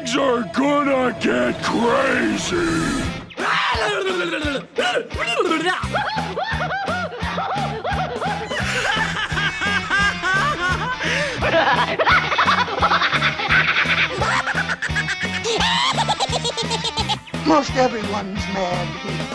Things are gonna get crazy! Most everyone's mad here.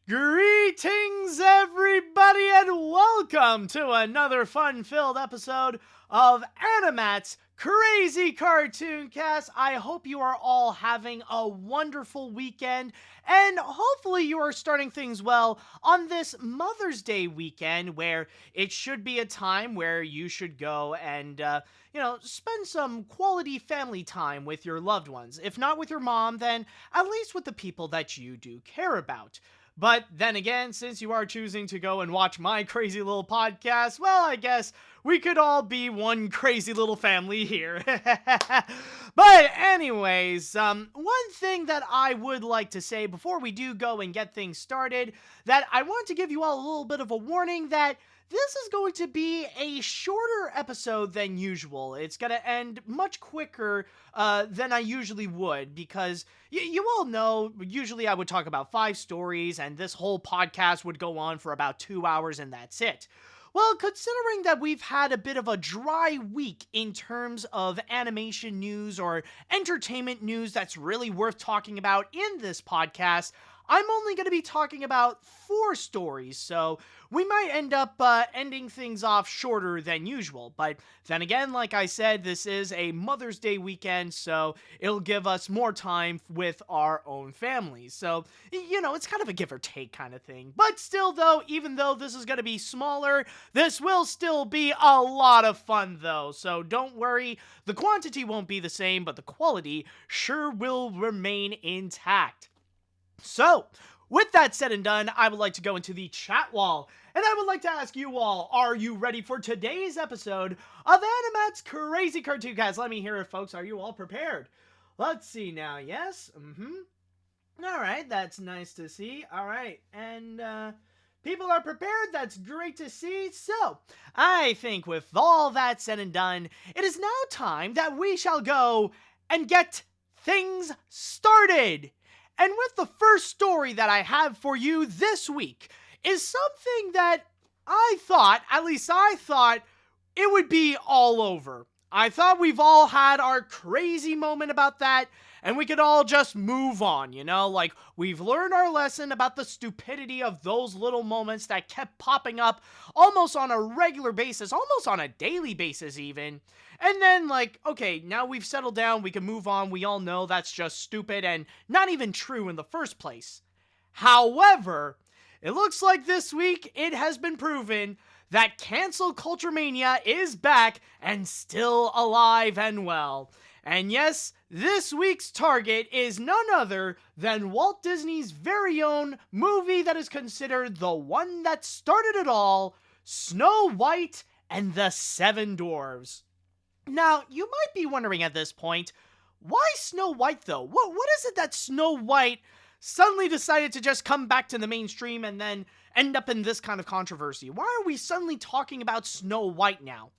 Greetings, everybody, and welcome to another fun-filled episode of AniMat's Crazy Cartoon Cast. I hope you are all having a wonderful weekend, and hopefully you are starting things well on this Mother's Day weekend, where it should be a time where you should go and, spend some quality family time with your loved ones. If not with your mom, then at least with the people that you do care about. But then again, since you are choosing to go and watch my crazy little podcast, well, I guess we could all be one crazy little family here. But anyways, one thing that I would like to say before we do go and get things started, that I want to give you all a little bit of a warning that this is going to be a shorter episode than usual. It's going to end much quicker than I usually would, because you all know, usually I would talk about 5 stories, and this whole podcast would go on for about 2 hours, and that's it. Well, considering that we've had a bit of a dry week in terms of animation news or entertainment news that's really worth talking about in this podcast, I'm only going to be talking about 4 stories, so we might end up ending things off shorter than usual. But then again, like I said, this is a Mother's Day weekend, so it'll give us more time with our own families. So, it's kind of a give or take kind of thing. But still, though, even though this is going to be smaller, this will still be a lot of fun, though. So don't worry, the quantity won't be the same, but the quality sure will remain intact. So, with that said and done, I would like to go into the chat wall, and I would like to ask you all, are you ready for today's episode of AniMat's Crazy Cartoon Cast? Let me hear it, folks. Are you all prepared? Let's see now. Yes? Alright, that's nice to see. Alright, and, people are prepared. That's great to see. So, I think with all that said and done, it is now time that we shall go and get things started. And with the first story that I have for you this week is something that I thought it would be all over. I thought we've all had our crazy moment about that, and we could all just move on, like we've learned our lesson about the stupidity of those little moments that kept popping up almost on a regular basis, almost on a daily basis even. And then, okay, now we've settled down, we can move on, we all know that's just stupid and not even true in the first place. However, it looks like this week it has been proven that cancel Culture Mania is back and still alive and well. And yes, this week's target is none other than Walt Disney's very own movie that is considered the one that started it all, Snow White and the Seven Dwarfs. Now, you might be wondering at this point, why Snow White though? What is it that Snow White suddenly decided to just come back to the mainstream and then end up in this kind of controversy? Why are we suddenly talking about Snow White now?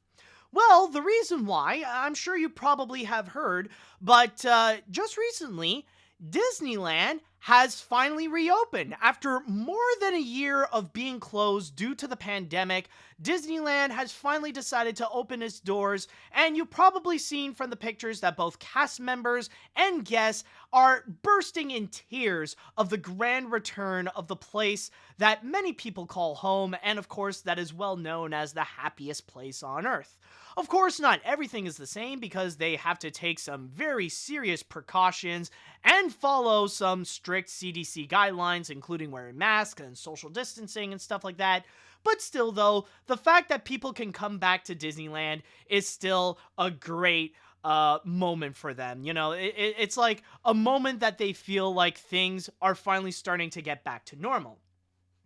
Well, the reason why, I'm sure you probably have heard, but just recently, Disneyland has finally reopened. After more than a year of being closed due to the pandemic, Disneyland has finally decided to open its doors, and you've probably seen from the pictures that both cast members and guests are bursting in tears of the grand return of the place that many people call home, and of course that is well known as the happiest place on earth. Of course, not everything is the same because they have to take some very serious precautions and follow some strict CDC guidelines, including wearing masks and social distancing and stuff like that. But still, though, the fact that people can come back to Disneyland is still a great moment for them. It's like a moment that they feel like things are finally starting to get back to normal.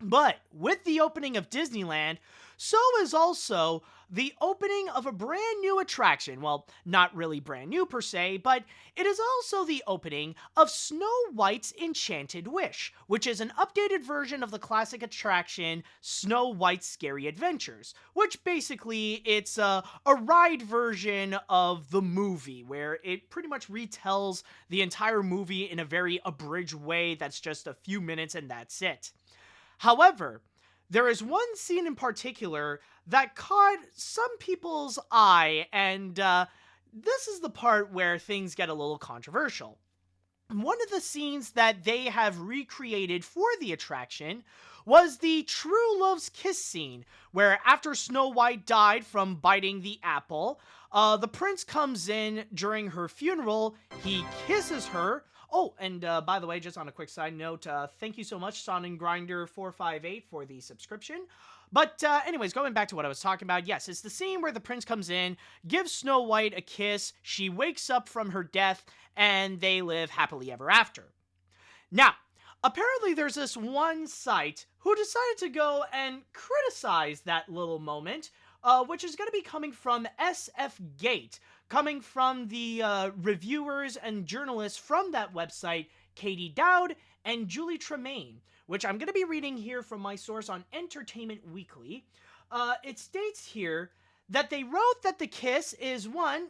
But with the opening of Disneyland, so is also the opening of a brand new attraction. Well, not really brand new per se, but it is also the opening of Snow White's Enchanted Wish, which is an updated version of the classic attraction Snow White's Scary Adventures, which basically it's a ride version of the movie where it pretty much retells the entire movie in a very abridged way that's just a few minutes and that's it. However, there is one scene in particular that caught some people's eye, and this is the part where things get a little controversial. One of the scenes that they have recreated for the attraction was the True Love's Kiss scene, where after Snow White died from biting the apple, the prince comes in during her funeral, he kisses her. Oh, and by the way, just on a quick side note, thank you so much, SonnenGrinder458, for the subscription. But anyways, going back to what I was talking about, yes, it's the scene where the prince comes in, gives Snow White a kiss, she wakes up from her death, and they live happily ever after. Now, apparently there's this one site who decided to go and criticize that little moment, which is going to be coming from SF Gate, coming from the reviewers and journalists from that website, Katie Dowd and Julie Tremaine, which I'm going to be reading here from my source on Entertainment Weekly. It states here that they wrote that the kiss is one...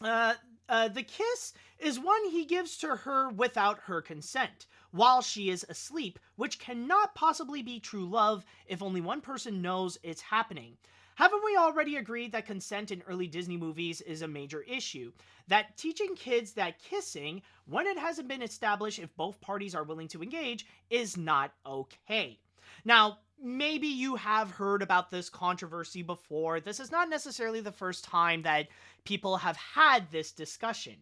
the kiss is one he gives to her without her consent, while she is asleep, which cannot possibly be true love if only one person knows it's happening. Haven't we already agreed that consent in early Disney movies is a major issue? That teaching kids that kissing, when it hasn't been established if both parties are willing to engage, is not okay. Now, maybe you have heard about this controversy before. This is not necessarily the first time that people have had this discussion.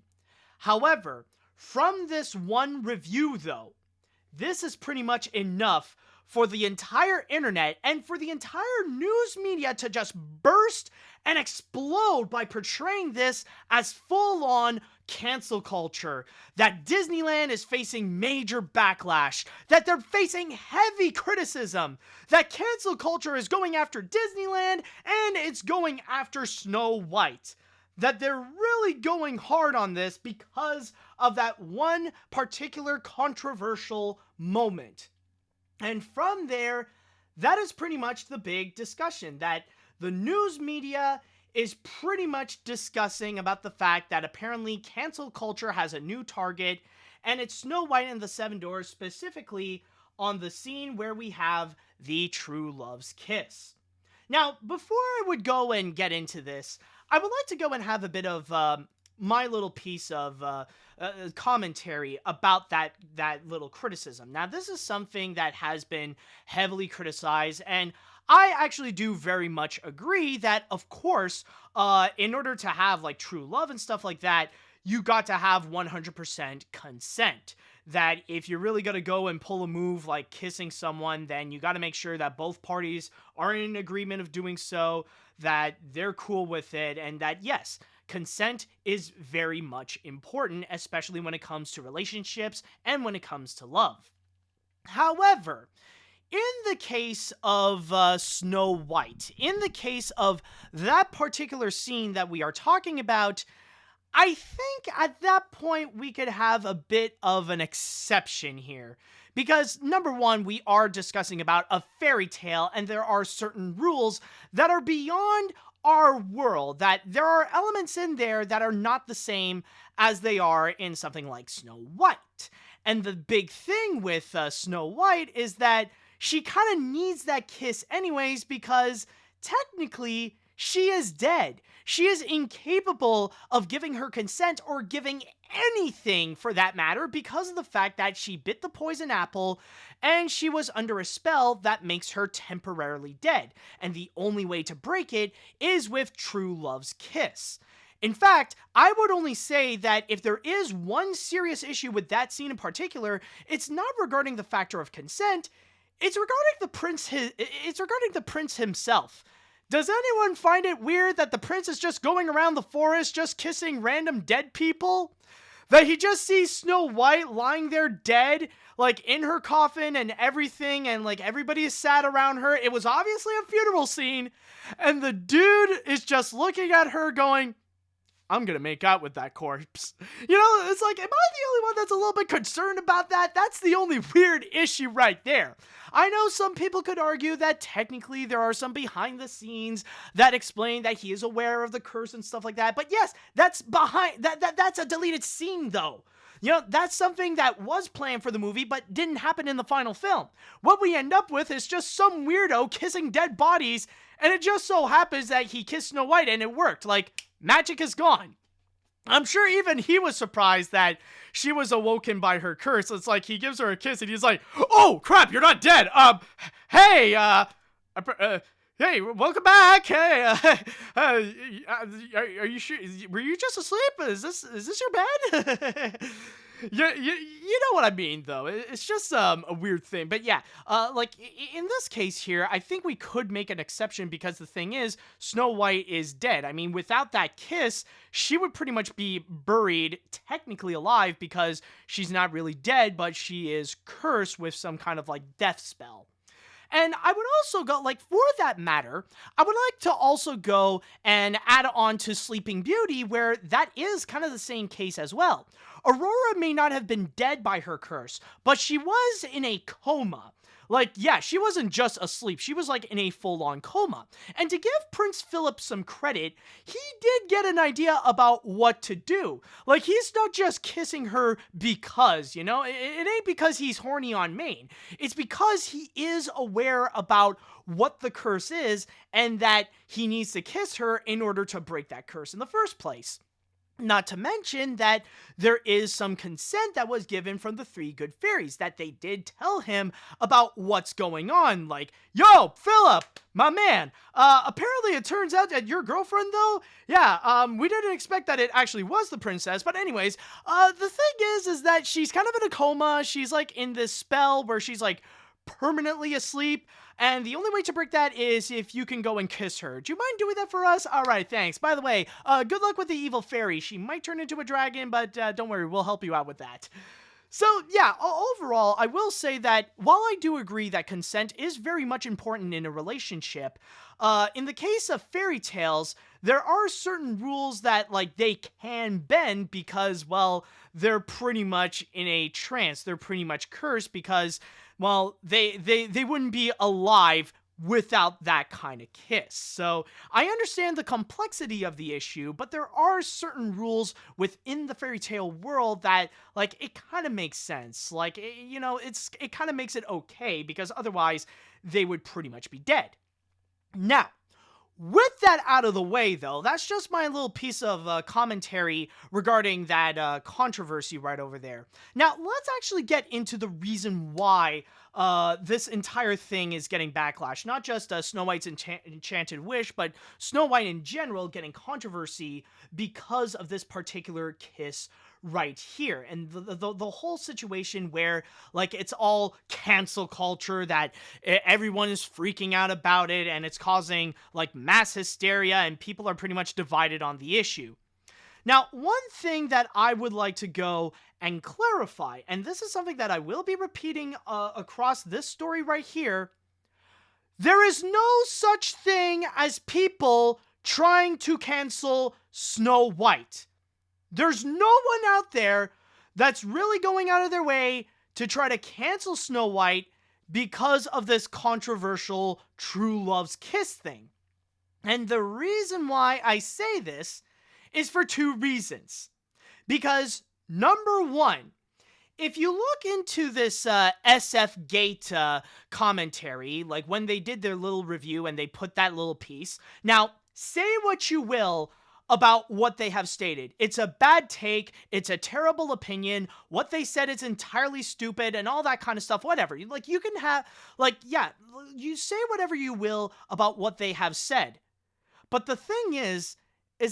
However, from this one review though, this is pretty much enough for the entire internet and for the entire news media to just burst and explode by portraying this as full-on cancel culture, that Disneyland is facing major backlash, that they're facing heavy criticism, that cancel culture is going after Disneyland and it's going after Snow White, that they're really going hard on this because of that one particular controversial moment. And from there, that is pretty much the big discussion, that the news media is pretty much discussing about the fact that apparently cancel culture has a new target, and it's Snow White and the Seven Dwarfs, specifically on the scene where we have the True Love's Kiss. Now, before I would go and get into this, I would like to go and have a bit of my little piece of commentary about that little criticism. Now, this is something that has been heavily criticized, and I actually do very much agree that, of course, in order to have, like, true love and stuff like that, you got to have 100% consent. That if you're really going to go and pull a move like kissing someone, then you got to make sure that both parties are in agreement of doing so, that they're cool with it, and that, yes, consent is very much important, especially when it comes to relationships and when it comes to love. However, in the case of Snow White, in the case of that particular scene that we are talking about, I think at that point we could have a bit of an exception here. Because, number one, we are discussing about a fairy tale, and there are certain rules that are beyond our world, that there are elements in there that are not the same as they are in something like Snow White. And the big thing with Snow White is that she kind of needs that kiss anyways, because technically she is dead. She is incapable of giving her consent or giving anything for that matter because of the fact that she bit the poison apple and she was under a spell that makes her temporarily dead. And the only way to break it is with True Love's Kiss. In fact, I would only say that if there is one serious issue with that scene in particular, it's not regarding the factor of consent, it's regarding the prince himself. Does anyone find it weird that the prince is just going around the forest just kissing random dead people? That he just sees Snow White lying there dead, like in her coffin and everything, and like everybody is sad around her. It was obviously a funeral scene, and the dude is just looking at her going, I'm gonna make out with that corpse. You know, it's like, am I the only one that's a little bit concerned about that? That's the only weird issue right there. I know some people could argue that technically there are some behind the scenes that explain that he is aware of the curse and stuff like that. But yes, that's that's a deleted scene though. You know, that's something that was planned for the movie but didn't happen in the final film. What we end up with is just some weirdo kissing dead bodies, and it just so happens that he kissed Snow White and it worked. Like, magic is gone. I'm sure even he was surprised that she was awoken by her curse. It's like he gives her a kiss and he's like, "Oh crap, you're not dead. Hey, hey, welcome back. Hey, are you sure? Were you just asleep? Is this your bed?" You know what I mean, though. It's just a weird thing. But yeah, like in this case here, I think we could make an exception because the thing is, Snow White is dead. I mean, without that kiss, she would pretty much be buried, technically alive, because she's not really dead, but she is cursed with some kind of like death spell. And I would also go, like, for that matter, I would like to also go and add on to Sleeping Beauty, where that is kind of the same case as well. Aurora may not have been dead by her curse, but she was in a coma. Like, yeah, she wasn't just asleep. She was, like, in a full-on coma. And to give Prince Philip some credit, he did get an idea about what to do. Like, he's not just kissing her because, you know? It ain't because he's horny on main. It's because he is aware about what the curse is and that he needs to kiss her in order to break that curse in the first place. Not to mention that there is some consent that was given from the three good fairies, that they did tell him about what's going on. Like, yo, Philip, my man, apparently it turns out that your girlfriend, though, yeah, we didn't expect that it actually was the princess. But anyways, the thing is that she's kind of in a coma. She's like in this spell where she's like permanently asleep. And the only way to break that is if you can go and kiss her. Do you mind doing that for us? All right, thanks. By the way, good luck with the evil fairy. She might turn into a dragon, but don't worry, we'll help you out with that. So, yeah, overall, I will say that while I do agree that consent is very much important in a relationship, in the case of fairy tales, there are certain rules that, like, they can bend because, well, they're pretty much in a trance. They're pretty much cursed because, well, they wouldn't be alive without that kind of kiss. So I understand the complexity of the issue, but there are certain rules within the fairy tale world that, like, it kind of makes sense. Like, you know, it kind of makes it okay because otherwise they would pretty much be dead. Now, with that out of the way, though, that's just my little piece of commentary regarding that controversy right over there. Now, let's actually get into the reason why this entire thing is getting backlash. Not just Snow White's Enchanted Wish, but Snow White in general getting controversy because of this particular kiss right here. And the whole situation where, like, it's all cancel culture, that everyone is freaking out about it, and it's causing, like, mass hysteria, and people are pretty much divided on the issue. Now, one thing that I would like to go and clarify, and this is something that I will be repeating across this story right here, there is no such thing as people trying to cancel Snow White. There's no one out there that's really going out of their way to try to cancel Snow White because of this controversial true love's kiss thing. And the reason why I say this is for two reasons. Because, number one, if you look into this SF Gate commentary, like when they did their little review and they put that little piece, now, say what you will about what they have stated. It's a bad take, it's a terrible opinion, what they said is entirely stupid, and all that kind of stuff, whatever. Like, you can have, like, yeah, you say whatever you will about what they have said. But the thing is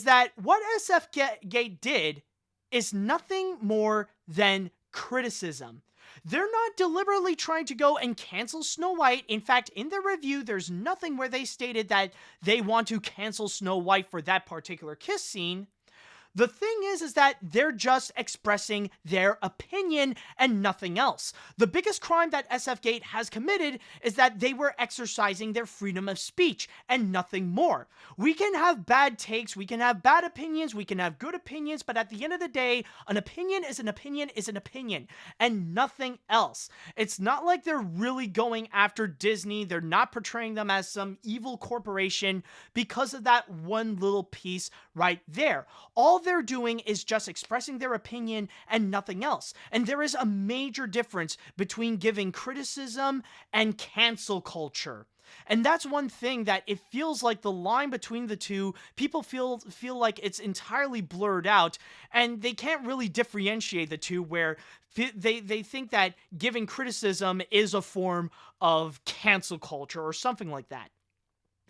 that what SF Gate did is nothing more than criticism. They're not deliberately trying to go and cancel Snow White. In fact, in their review, there's nothing where they stated that they want to cancel Snow White for that particular kiss scene. The thing is that they're just expressing their opinion and nothing else. The biggest crime that SF Gate has committed is that they were exercising their freedom of speech and nothing more. We can have bad takes, we can have bad opinions, we can have good opinions, but at the end of the day, an opinion is an opinion is an opinion and nothing else. It's not like they're really going after Disney. They're not portraying them as some evil corporation because of that one little piece right there. All they're doing is just expressing their opinion and nothing else. And there is a major difference between giving criticism and cancel culture. And that's one thing that it feels like the line between the two, people feel like it's entirely blurred out, and they can't really differentiate the two, where they think that giving criticism is a form of cancel culture or something like that.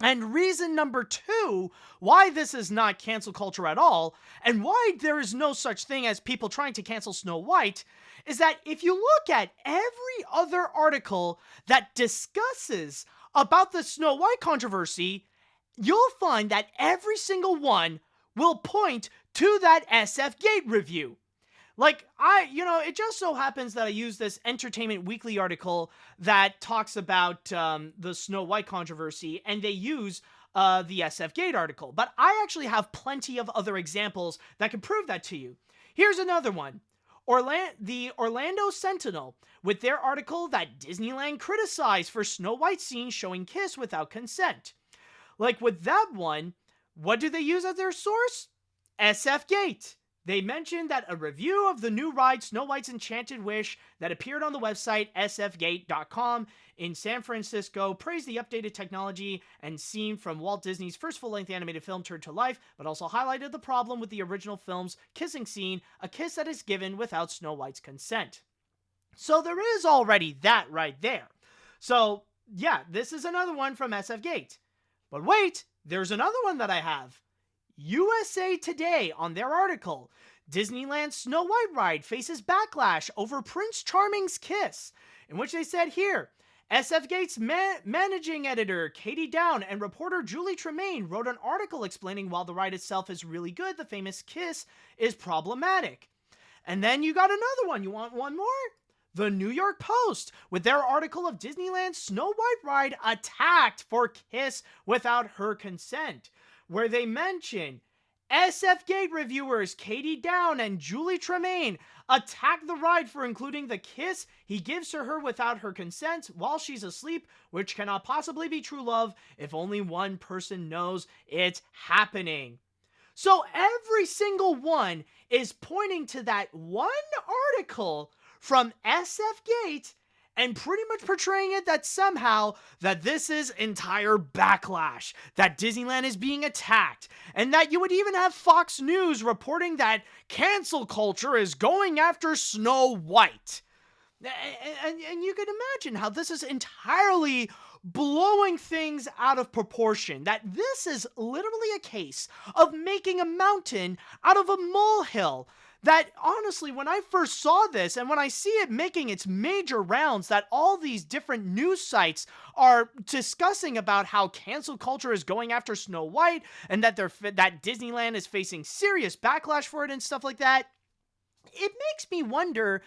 And reason number 2 why this is not cancel culture at all, and why there is no such thing as people trying to cancel Snow White, is that if you look at every other article that discusses about the Snow White controversy, you'll find that every single one will point to that SF Gate review. Like, it just so happens that I use this Entertainment Weekly article that talks about the Snow White controversy, and they use the SF Gate article. But I actually have plenty of other examples that can prove that to you. Here's another one. The Orlando Sentinel, with their article that Disneyland criticized for Snow White scene showing kiss without consent. Like, with that one, what do they use as their source? SF Gate. They mentioned that a review of the new ride Snow White's Enchanted Wish that appeared on the website sfgate.com in San Francisco praised the updated technology and scene from Walt Disney's first full-length animated film turned to life, but also highlighted the problem with the original film's kissing scene, a kiss that is given without Snow White's consent. So there is already that right there. So, yeah, this is another one from SF Gate. But wait, there's another one that I have. USA Today, on their article, Disneyland's Snow White ride faces backlash over Prince Charming's kiss, in which they said here, SF Gate's managing editor Katie Down and reporter Julie Tremaine wrote an article explaining while the ride itself is really good, the famous kiss is problematic. And then you got another one. You want one more? The New York Post, with their article of Disneyland's Snow White ride attacked for kiss without her consent, where they mention SF Gate reviewers Katie Down and Julie Tremaine attack the ride for including the kiss he gives to her without her consent while she's asleep, which cannot possibly be true love if only one person knows it's happening. So every single one is pointing to that one article from SF Gate and pretty much portraying it that somehow that this is entire backlash, that Disneyland is being attacked, and that you would even have Fox News reporting that cancel culture is going after Snow White. And you can imagine how this is entirely blowing things out of proportion, that this is literally a case of making a mountain out of a molehill. That honestly, when I first saw this and when I see it making its major rounds, that all these different news sites are discussing about how cancel culture is going after Snow White and that that Disneyland is facing serious backlash for it and stuff like that, it makes me wonder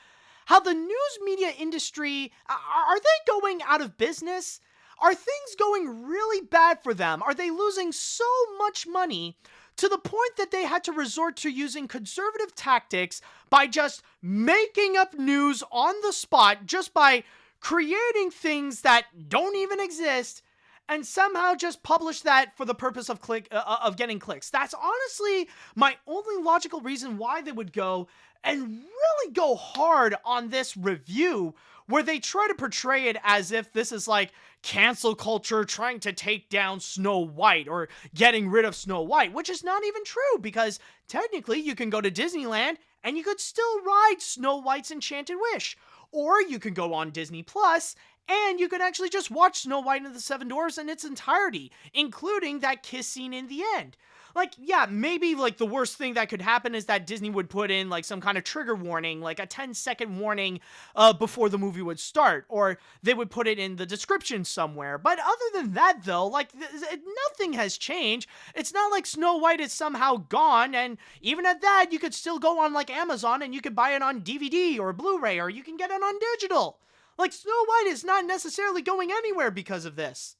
how the news media industry, are they going out of business? Are things going really bad for them? Are they losing so much money to the point that they had to resort to using conservative tactics by just making up news on the spot, just by creating things that don't even exist, and somehow just publish that for the purpose of getting clicks? That's honestly my only logical reason why they would go and really go hard on this review, where they try to portray it as if this is like cancel culture trying to take down Snow White or getting rid of Snow White, which is not even true, because technically you can go to Disneyland and you could still ride Snow White's Enchanted Wish, or you can go on Disney Plus And you can actually just watch Snow White and the Seven Dwarfs in its entirety, including that kiss scene in the end. Like, yeah, maybe, like, the worst thing that could happen is that Disney would put in, like, some kind of trigger warning, like a 10-second warning before the movie would start, or they would put it in the description somewhere. But other than that, though, like, nothing has changed. It's not like Snow White is somehow gone, and even at that, you could still go on, like, Amazon, and you could buy it on DVD or Blu-ray, or you can get it on digital. Like, Snow White is not necessarily going anywhere because of this.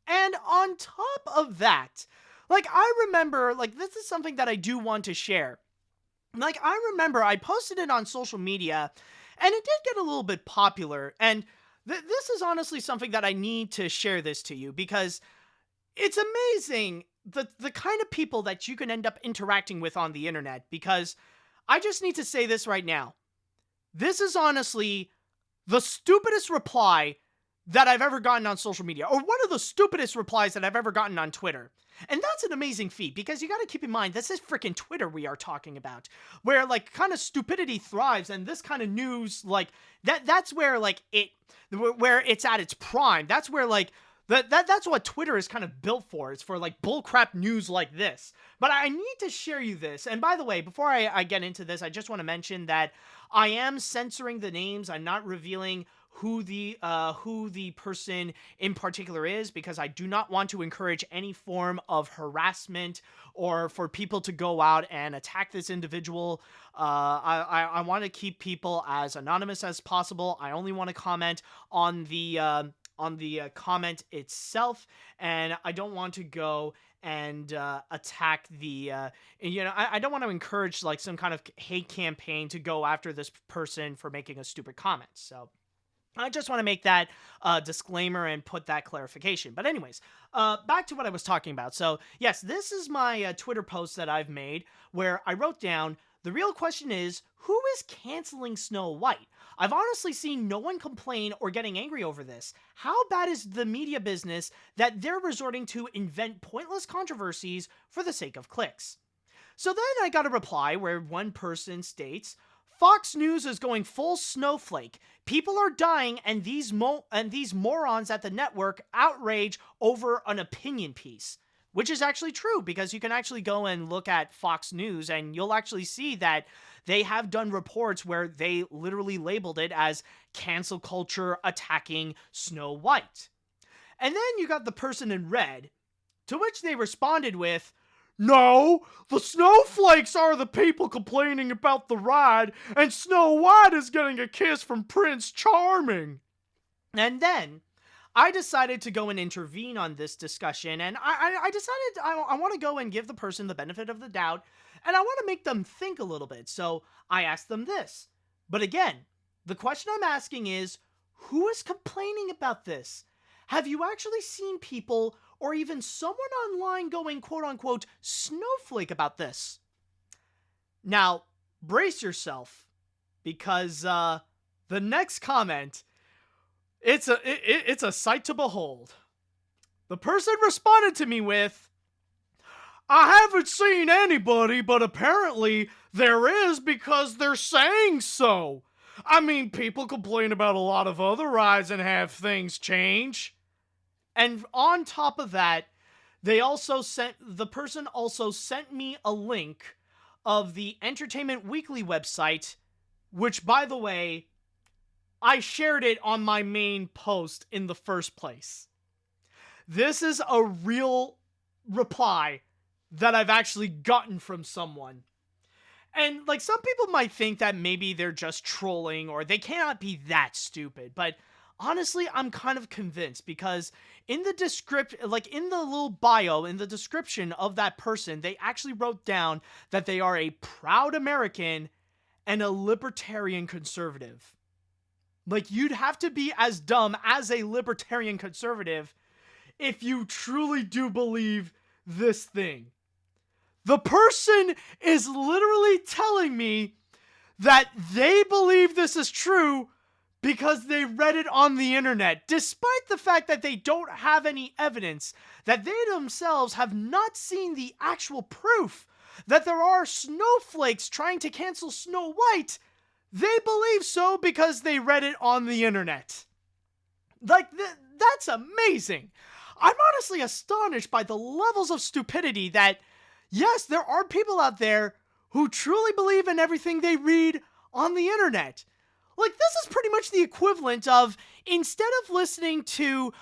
And on top of that, like, I remember, like, this is something that I do want to share. Like, I remember I posted it on social media, and it did get a little bit popular, and this is honestly something that I need to share this to you, because it's amazing the kind of people that you can end up interacting with on the internet, because I just need to say this right now. This is honestly the stupidest reply that I've ever gotten on social media, or one of the stupidest replies that I've ever gotten on Twitter. And that's an amazing feat, because you gotta keep in mind, this is freaking Twitter we are talking about, where, like, kind of stupidity thrives, and this kind of news, like, that's where, like, where it's at its prime. That's where, like, that's what Twitter is kind of built for. It's for, like, bullcrap news like this. But I need to share you this. And by the way, before I get into this, I just want to mention that I am censoring the names. I'm not revealing who the person in particular is, because I do not want to encourage any form of harassment or for people to go out and attack this individual. I want to keep people as anonymous as possible. I only want to comment on the comment itself, and I don't want to go and attack the I don't want to encourage, like, some kind of hate campaign to go after this person for making a stupid comment. So I just want to make that disclaimer and put that clarification. But anyways, back to what I was talking about. So yes, this is my Twitter post that I've made, where I wrote down, the real question is, who is canceling Snow White? I've honestly seen no one complain or getting angry over this. How bad is the media business that they're resorting to invent pointless controversies for the sake of clicks? So then I got a reply where one person states, Fox News is going full snowflake. People are dying, and these morons at the network outrage over an opinion piece. Which is actually true, because you can actually go and look at Fox News, and you'll actually see that they have done reports where they literally labeled it as cancel culture attacking Snow White. And then you got the person in red, to which they responded with, no, the snowflakes are the people complaining about the ride, and Snow White is getting a kiss from Prince Charming. And then I decided to go and intervene on this discussion, and I decided I want to go and give the person the benefit of the doubt, and I want to make them think a little bit. So I asked them this. But again, the question I'm asking is, who is complaining about this? Have you actually seen people or even someone online going quote-unquote snowflake about this? Now, brace yourself, because the next comment, it's a sight to behold. The person responded to me with, I haven't seen anybody, but apparently there is, because they're saying so. I mean, people complain about a lot of other rides and have things change. And on top of that, the person also sent me a link of the Entertainment Weekly website, which, by the way, I shared it on my main post in the first place. This is a real reply that I've actually gotten from someone. And, like, some people might think that maybe they're just trolling or they cannot be that stupid, but honestly, I'm kind of convinced, because in the in the little bio, in the description of that person, they actually wrote down that they are a proud American and a libertarian conservative. Like, you'd have to be as dumb as a libertarian conservative if you truly do believe this thing. The person is literally telling me that they believe this is true because they read it on the internet, despite the fact that they don't have any evidence, that they themselves have not seen the actual proof that there are snowflakes trying to cancel Snow White. They believe so because they read it on the internet. Like, that's amazing. I'm honestly astonished by the levels of stupidity that, yes, there are people out there who truly believe in everything they read on the internet. Like, this is pretty much the equivalent of, instead of listening to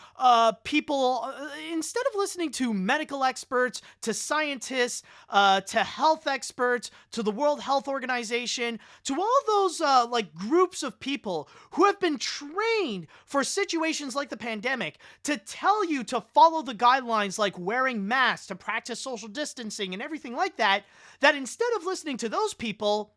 instead of listening to medical experts, to scientists, to health experts, to the World Health Organization, to all those groups of people who have been trained for situations like the pandemic to tell you to follow the guidelines like wearing masks, to practice social distancing and everything like that, that instead of listening to those people,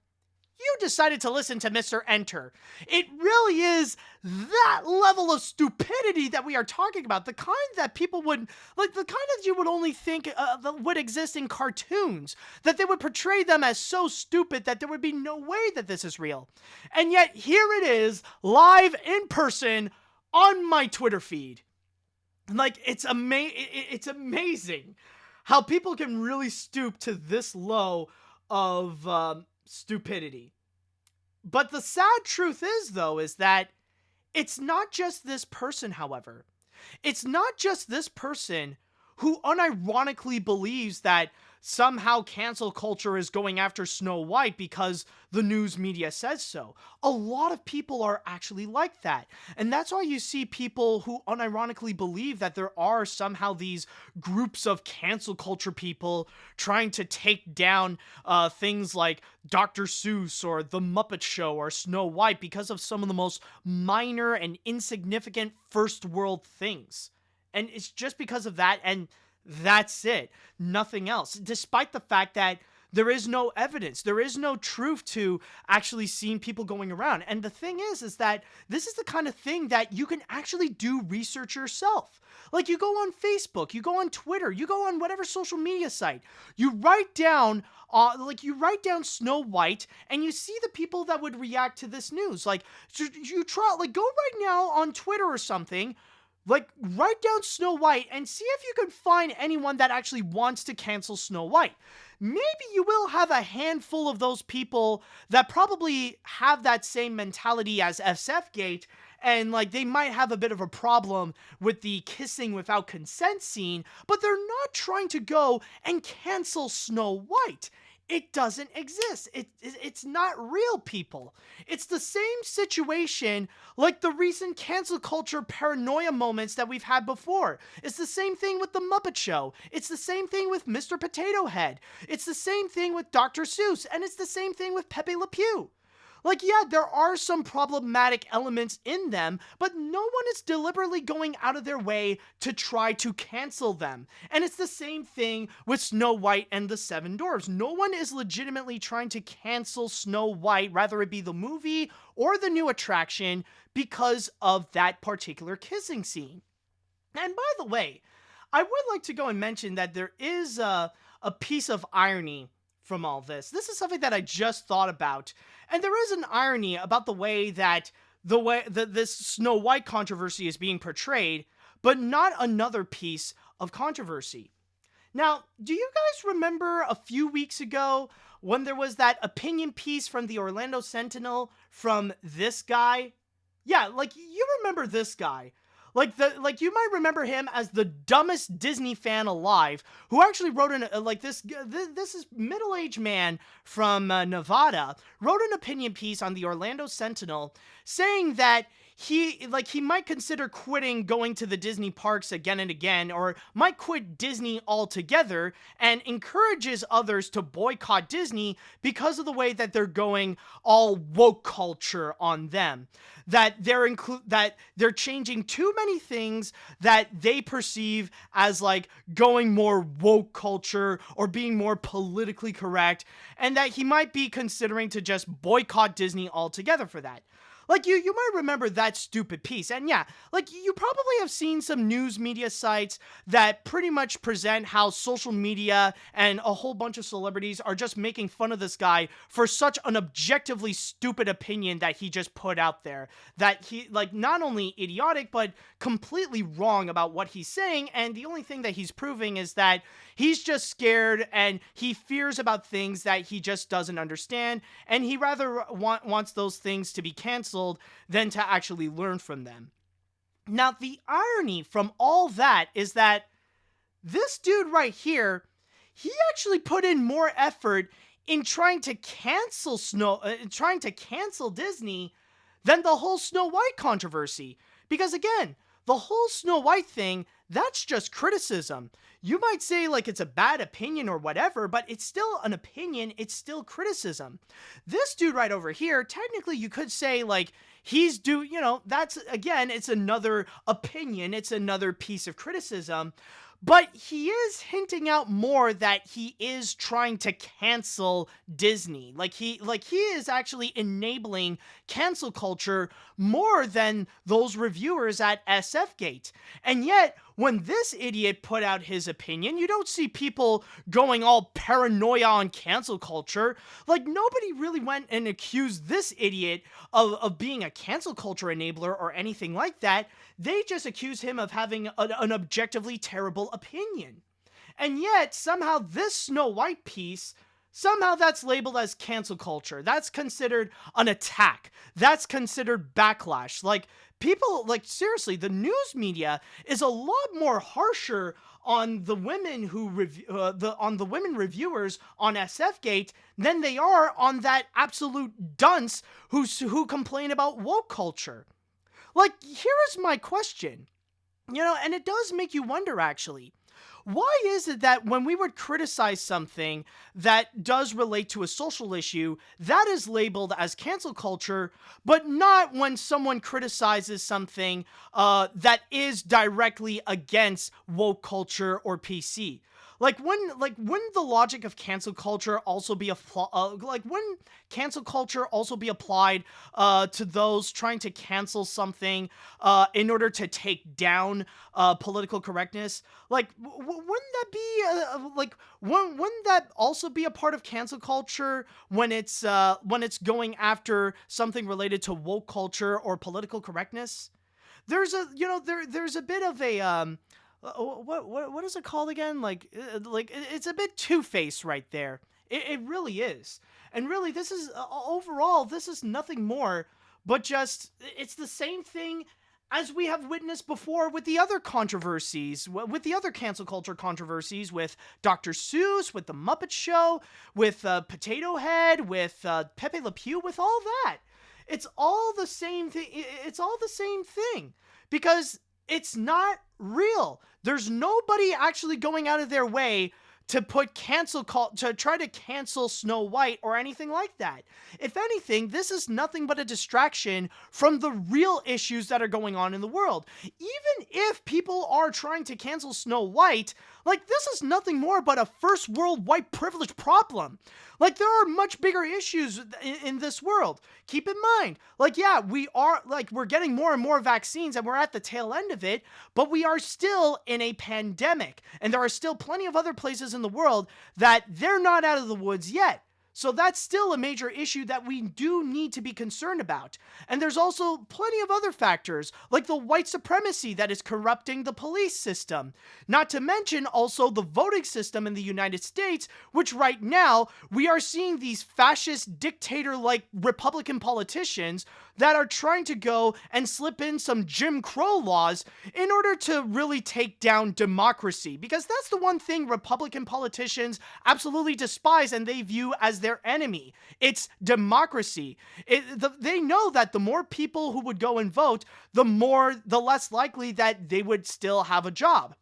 you decided to listen to Mr. Enter. It really is that level of stupidity that we are talking about. The kind that people would, like, the kind that you would only think that would exist in cartoons. That they would portray them as so stupid that there would be no way that this is real. And yet, here it is, live in person on my Twitter feed. Like, it's amazing how people can really stoop to this low of stupidity. But the sad truth is, though, is that it's not just this person, however. It's not just this person who unironically believes that somehow cancel culture is going after Snow White because the news media says so. A lot of people are actually like that. And that's why you see people who unironically believe that there are somehow these groups of cancel culture people trying to take down things like Dr. Seuss or The Muppet Show or Snow White because of some of the most minor and insignificant first world things. And it's just because of that, and that's it. Nothing else. Despite the fact that there is no evidence, there is no truth to actually seeing people going around. And the thing is that this is the kind of thing that you can actually do research yourself. Like, you go on Facebook, you go on Twitter, you go on whatever social media site, you write down Snow White, and you see the people that would react to this news. Like, you try, like, go right now on Twitter or something. Like, write down Snow White and see if you can find anyone that actually wants to cancel Snow White. Maybe you will have a handful of those people that probably have that same mentality as SFGate, and, like, they might have a bit of a problem with the kissing without consent scene, but they're not trying to go and cancel Snow White. It doesn't exist. It's not real, people. It's the same situation like the recent cancel culture paranoia moments that we've had before. It's the same thing with The Muppet Show. It's the same thing with Mr. Potato Head. It's the same thing with Dr. Seuss. And it's the same thing with Pepe Le Pew. Like, yeah, there are some problematic elements in them, but no one is deliberately going out of their way to try to cancel them. And it's the same thing with Snow White and the Seven Dwarfs. No one is legitimately trying to cancel Snow White, rather it be the movie or the new attraction, because of that particular kissing scene. And by the way, I would like to go and mention that there is a piece of irony from all this. This is something that I just thought about. And there is an irony about the way that this Snow White controversy is being portrayed, but not another piece of controversy. Now, do you guys remember a few weeks ago when there was that opinion piece from the Orlando Sentinel from this guy? Yeah, like, you remember this guy. Like you might remember him as the dumbest Disney fan alive, who actually wrote this is middle-aged man from Nevada, wrote an opinion piece on the Orlando Sentinel saying that he might consider quitting going to the Disney parks again and again, or might quit Disney altogether, and encourages others to boycott Disney because of the way that they're going all woke culture on them. That they're changing too many things that they perceive as, like, going more woke culture or being more politically correct, and that he might be considering to just boycott Disney altogether for that. Like, you might remember that stupid piece. And yeah, like, you probably have seen some news media sites that pretty much present how social media and a whole bunch of celebrities are just making fun of this guy for such an objectively stupid opinion that he just put out there. That he, like, not only idiotic, but completely wrong about what he's saying. And the only thing that he's proving is that he's just scared and he fears about things that he just doesn't understand. And he rather wants those things to be canceled than to actually learn from them. Now, the irony from all that is that this dude right here, he actually put in more effort in trying to cancel Disney than the whole Snow White controversy. Because again, the whole Snow White thing, that's just criticism. You might say like it's a bad opinion or whatever, but it's still an opinion, it's still criticism. This dude right over here, technically you could say like that's again, it's another opinion, it's another piece of criticism. But he is hinting out more that he is trying to cancel Disney. He is actually enabling cancel culture more than those reviewers at SF Gate. And yet, when this idiot put out his opinion, you don't see people going all paranoia on cancel culture. Like, nobody really went and accused this idiot of being a cancel culture enabler or anything like that. They just accuse him of having an objectively terrible opinion. And yet, somehow this Snow White piece, somehow that's labeled as cancel culture. That's considered an attack. That's considered backlash. Like, people, like, seriously, the news media is a lot more harsher on the women on the women reviewers on SF Gate than they are on that absolute dunce who complain about woke culture. Like, here is my question, and it does make you wonder, actually. Why is it that when we would criticize something that does relate to a social issue, that is labeled as cancel culture, but not when someone criticizes something that is directly against woke culture or PC? Wouldn't the logic of cancel culture also be wouldn't cancel culture also be applied to those trying to cancel something in order to take down political correctness? Wouldn't that be wouldn't that also be a part of cancel culture when it's going after something related to woke culture or political correctness? There's a bit of a what is it called again? It's a bit two-faced right there. It really is. And really, this is overall, this is nothing more but just, it's the same thing as we have witnessed before with the other controversies, with the other cancel culture controversies, with Dr. Seuss, with the Muppet Show, with Potato Head, with Pepe Le Pew, with all that. It's all the same thing. It's all the same thing because it's not real. There's nobody actually going out of their way to to try to cancel Snow White or anything like that. If anything, this is nothing but a distraction from the real issues that are going on in the world. Even if people are trying to cancel Snow White, this is nothing more but a first world white privilege problem. There are much bigger issues in this world. Keep in mind, we're getting more and more vaccines and we're at the tail end of it, but we are still in a pandemic. And there are still plenty of other places in the world that they're not out of the woods yet. So that's still a major issue that we do need to be concerned about. And there's also plenty of other factors, like the white supremacy that is corrupting the police system. Not to mention also the voting system in the United States, which right now we are seeing these fascist dictator-like Republican politicians that are trying to go and slip in some Jim Crow laws in order to really take down democracy. Because that's the one thing Republican politicians absolutely despise and they view as their enemy. It's democracy. They know that the more people who would go and vote, the less likely that they would still have a job.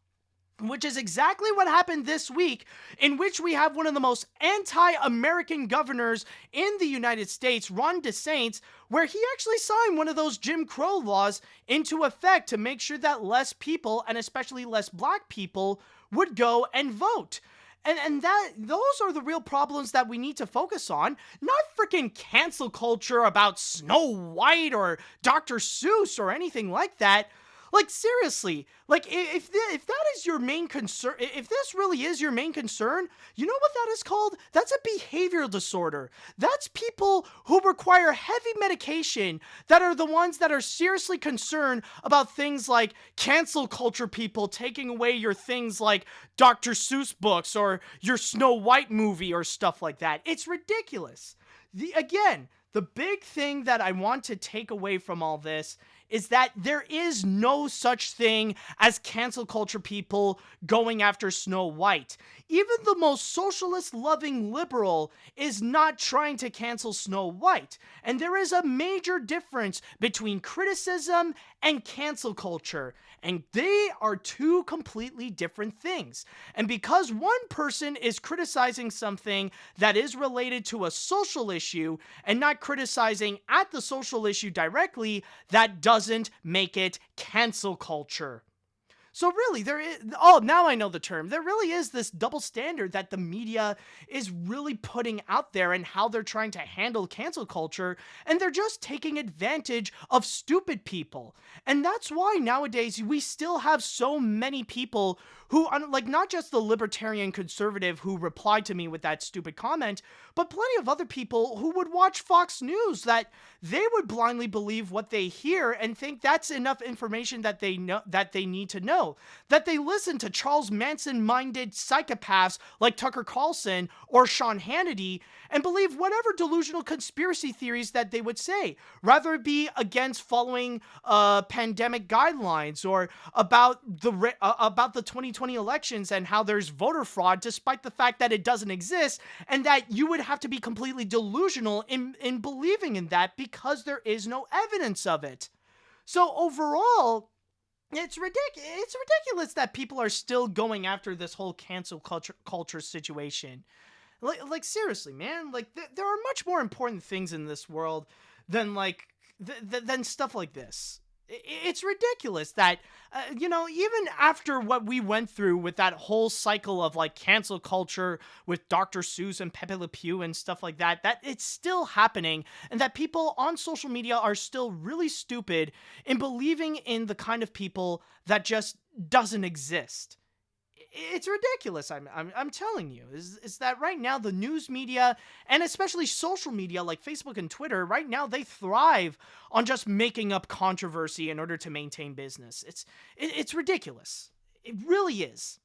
Which is exactly what happened this week, in which we have one of the most anti-American governors in the United States, Ron DeSantis, where he actually signed one of those Jim Crow laws into effect to make sure that less people, and especially less black people, would go and vote. And those are the real problems that we need to focus on, not freaking cancel culture about Snow White or Dr. Seuss or anything like that. Seriously, if that is your main concern, if this really is your main concern, you know what that is called? That's a behavioral disorder. That's people who require heavy medication that are the ones that are seriously concerned about things like cancel culture people taking away your things like Dr. Seuss books or your Snow White movie or stuff like that. It's ridiculous. The big thing that I want to take away from all this is that there is no such thing as cancel culture people going after Snow White. Even the most socialist-loving liberal is not trying to cancel Snow White. And there is a major difference between criticism and cancel culture. And they are two completely different things. And because one person is criticizing something that is related to a social issue and not criticizing at the social issue directly, that doesn't make it cancel culture. So really, now I know the term. There really is this double standard that the media is really putting out there and how they're trying to handle cancel culture, and they're just taking advantage of stupid people. And that's why nowadays we still have so many people who, like, not just the libertarian conservative who replied to me with that stupid comment, but plenty of other people who would watch Fox News, that they would blindly believe what they hear and think that's enough information that they know, that they need to know. That they listen to Charles Manson-minded psychopaths like Tucker Carlson or Sean Hannity and believe whatever delusional conspiracy theories that they would say, rather it be against following pandemic guidelines or about the 2020 elections and how there's voter fraud, despite the fact that it doesn't exist, and that you would have to be completely delusional in believing in that because there is no evidence of it. So overall, it's ridiculous that people are still going after this whole cancel culture situation. Like seriously, man. Like there are much more important things in this world than than stuff like this. It's ridiculous that, even after what we went through with that whole cycle of like cancel culture with Dr. Seuss and Pepe Le Pew and stuff like that, that it's still happening, and that people on social media are still really stupid in believing in the kind of people that just doesn't exist. It's ridiculous. I'm telling you, is that right now the news media and especially social media like Facebook and Twitter right now, they thrive on just making up controversy in order to maintain business. It's ridiculous. It really is.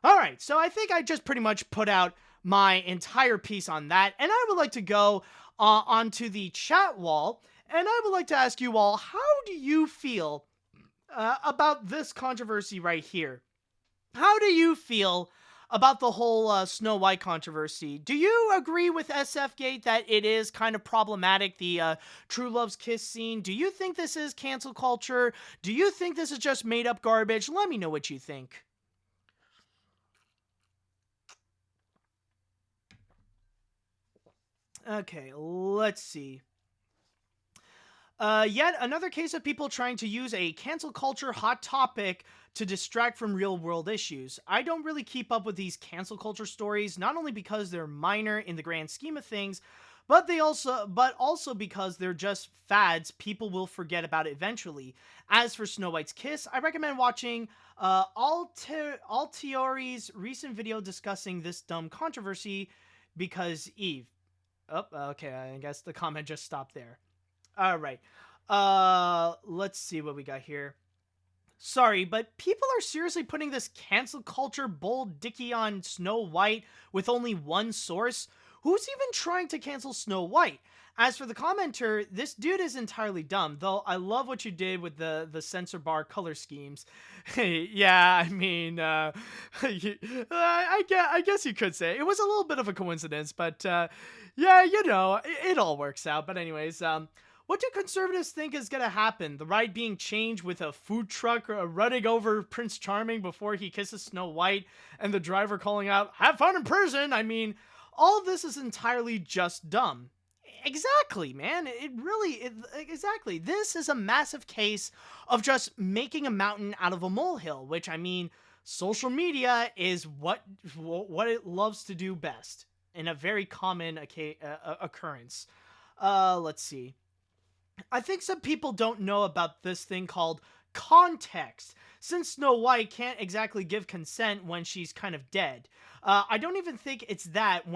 All right, so I think I just pretty much put out my entire piece on that, and I would like to go onto the chat wall, and I would like to ask you all, how do you feel about this controversy right here? How do you feel about the whole Snow White controversy? Do you agree with SF Gate that it is kind of problematic, the True Love's Kiss scene? Do you think this is cancel culture? Do you think this is just made up garbage? Let me know what you think. Okay, let's see. Yet another case of people trying to use a cancel culture hot topic to distract from real world issues. I don't really keep up with these cancel culture stories, not only because they're minor in the grand scheme of things, but also because they're just fads people will forget about eventually. As for Snow White's Kiss, I recommend watching Altiori's recent video discussing this dumb controversy because Eve. Oh, okay, I guess the comment just stopped there. All right. Let's see what we got here. Sorry, but people are seriously putting this cancel culture bold dicky on Snow White with only one source? Who's even trying to cancel Snow White? As for the commenter, this dude is entirely dumb, though I love what you did with the censor bar color schemes. Yeah, I mean, I guess you could say. It was a little bit of a coincidence, but yeah, it all works out. But anyways, what do conservatives think is going to happen? The ride being changed with a food truck running over Prince Charming before he kisses Snow White, and the driver calling out, "Have fun in prison!" I mean, all of this is entirely just dumb. Exactly, man. Exactly. This is a massive case of just making a mountain out of a molehill, which, I mean, social media is what it loves to do best, in a very common occurrence. Let's see. I think some people don't know about this thing called context, since Snow White can't exactly give consent when she's kind of dead. I don't even think it's that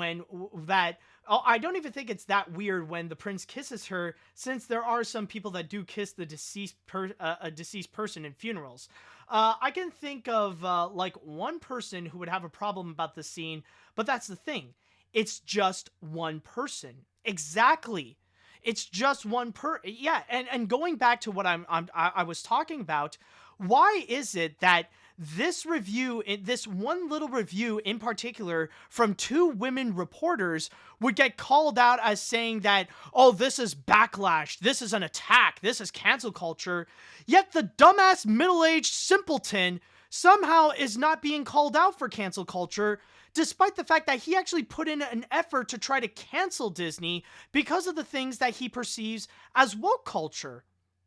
weird when the prince kisses her, since there are some people that do kiss the deceased person in funerals. I can think of like one person who would have a problem about this scene, but that's the thing. It's just one person. Exactly. It's just and going back to what I was talking about, why is it that this one little review in particular from two women reporters would get called out as saying that, oh, this is backlash, this is an attack, this is cancel culture, yet the dumbass middle-aged simpleton somehow is not being called out for cancel culture, despite the fact that he actually put in an effort to try to cancel Disney because of the things that he perceives as woke culture.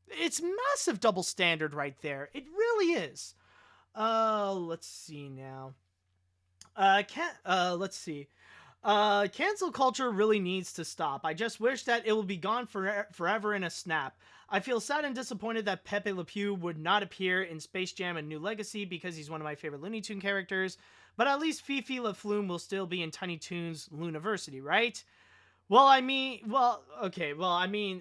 It's massive double standard right there. It really is. Let's see now. Let's see. Cancel culture really needs to stop. I just wish that it will be gone forever in a snap. I feel sad and disappointed that Pepe Le Pew would not appear in Space Jam: A New Legacy because he's one of my favorite Looney Tune characters, but at least Fifi LaFlume will still be in Tiny Toons Looniversity, right?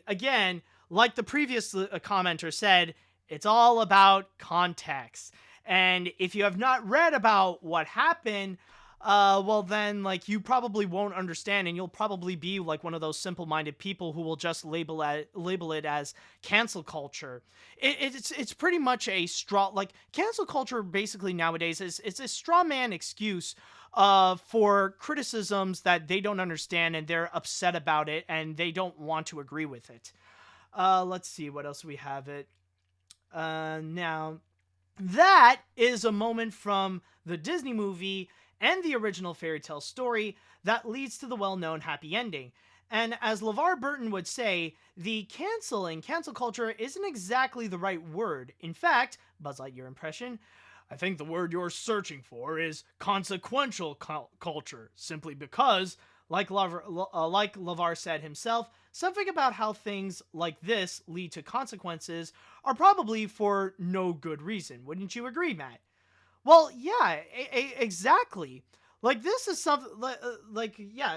Again, like the previous commenter said, it's all about context. And if you have not read about what happened, well then, like, you probably won't understand, and you'll probably be like one of those simple-minded people who will just label it as cancel culture. It's pretty much a cancel culture basically nowadays it's a straw man excuse for criticisms that they don't understand, and they're upset about it, and they don't want to agree with it. Let's see what else we have it. Now, that is a moment from the Disney movie and the original fairy tale story that leads to the well-known happy ending. And as LeVar Burton would say, the cancel culture isn't exactly the right word. In fact, Buzz Lightyear impression, I think the word you're searching for is consequential culture, simply because, like LeVar said himself, something about how things like this lead to consequences are probably for no good reason. Wouldn't you agree, Matt? Well, yeah, exactly. Like, this is something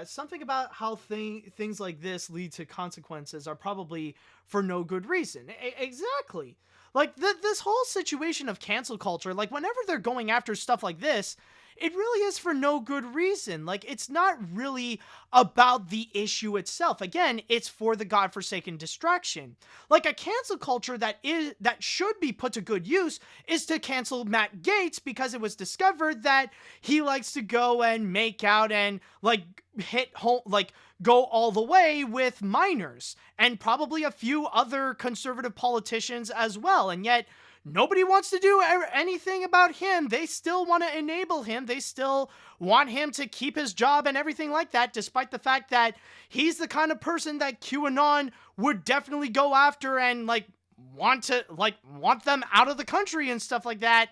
something about how things like this lead to consequences are probably for no good reason. Exactly. Like, this whole situation of cancel culture, like, whenever they're going after stuff like this, it really is for no good reason. Like, it's not really about the issue itself. Again, it's for the godforsaken distraction. Like, a cancel culture that should be put to good use is to cancel Matt Gaetz because it was discovered that he likes to go and make out and, like, hit home, like, go all the way with minors and probably a few other conservative politicians as well. And yet, nobody wants to do anything about him. They still want to enable him. They still want him to keep his job and everything like that, despite the fact that he's the kind of person that QAnon would definitely go after and, like, want them out of the country and stuff like that.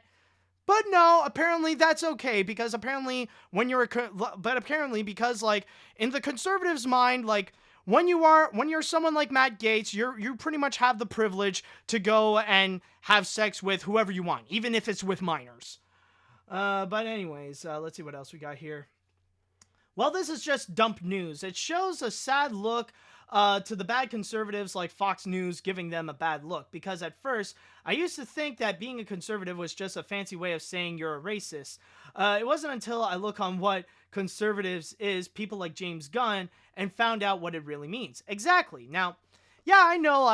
But no, apparently that's okay, because apparently because, like, in the conservatives' mind, like, when you're someone like Matt Gaetz, you pretty much have the privilege to go and have sex with whoever you want, even if it's with minors. But anyways, let's see what else we got here. Well, this is just dump news. It shows a sad look to the bad conservatives like Fox News giving them a bad look, because at first I used to think that being a conservative was just a fancy way of saying you're a racist. It wasn't until I look on what conservatives is, people like James Gunn, and found out what it really means. Exactly. Now, yeah, I know,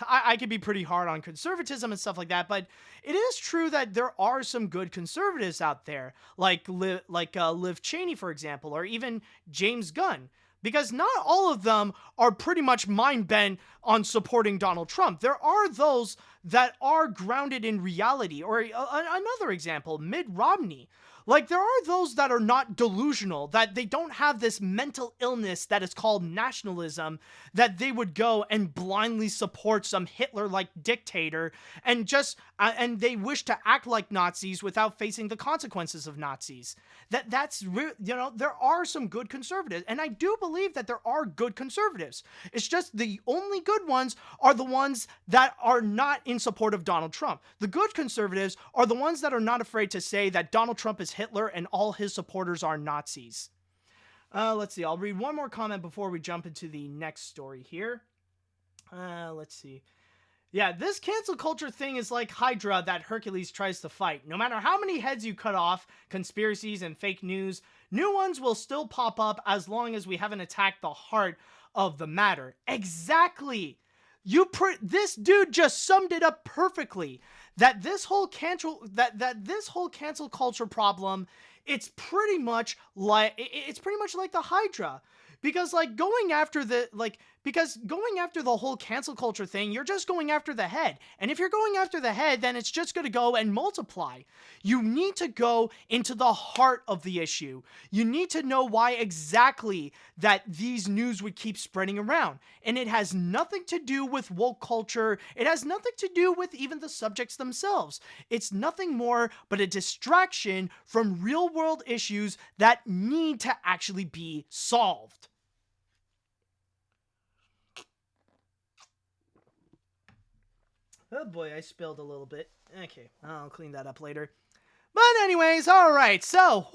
I could be pretty hard on conservatism and stuff like that, but it is true that there are some good conservatives out there, like Liv Cheney, for example, or even James Gunn. Because not all of them are pretty much mind-bent on supporting Donald Trump. There are those that are grounded in reality. Or another example, Mitt Romney. Like, there are those that are not delusional, that they don't have this mental illness that is called nationalism, that they would go and blindly support some Hitler-like dictator and and they wish to act like Nazis without facing the consequences of Nazis. There are some good conservatives, and I do believe that there are good conservatives. It's just the only good ones are the ones that are not in support of Donald Trump. The good conservatives are the ones that are not afraid to say that Donald Trump is Hitler and all his supporters are Nazis. Let's see. I'll read one more comment before we jump into the next story here. Let's see. Yeah, this cancel culture thing is like Hydra that Hercules tries to fight. No matter how many heads you cut off, conspiracies and fake news, New ones will still pop up as long as we haven't attacked the heart of the matter. Exactly. This dude just summed it up perfectly. That this whole cancel culture problem, it's pretty much like the Hydra. Because going after the whole cancel culture thing, you're just going after the head. And if you're going after the head, then it's just going to go and multiply. You need to go into the heart of the issue. You need to know why exactly that these news would keep spreading around. And it has nothing to do with woke culture. It has nothing to do with even the subjects themselves. It's nothing more but a distraction from real world issues that need to actually be solved. Oh boy, I spilled a little bit. Okay, I'll clean that up later. But anyways, alright, so,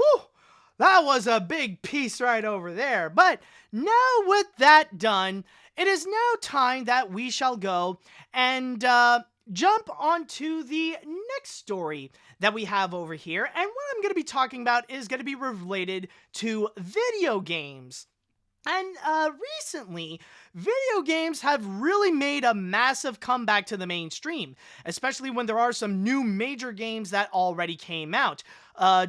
that was a big piece right over there. But now with that done, it is now time that we shall go and jump onto the next story that we have over here. And what I'm going to be talking about is going to be related to video games. And recently, video games have really made a massive comeback to the mainstream, especially when there are some new major games that already came out.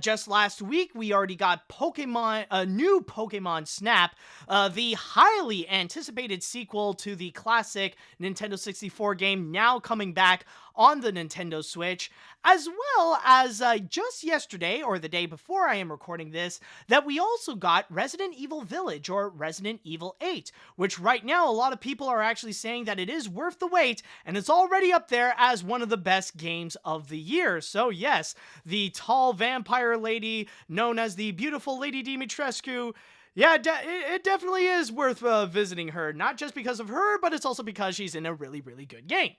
Just last week, we already got a new Pokemon Snap, the highly anticipated sequel to the classic Nintendo 64 game, now coming back on the Nintendo Switch, as well as just yesterday, or the day before I am recording this, that we also got Resident Evil Village, or Resident Evil 8, which right now a lot of people are actually saying that it is worth the wait, and it's already up there as one of the best games of the year. So yes, the tall vampire lady known as the beautiful Lady Dimitrescu, yeah, it definitely is worth visiting her, not just because of her, but it's also because she's in a really, really good game.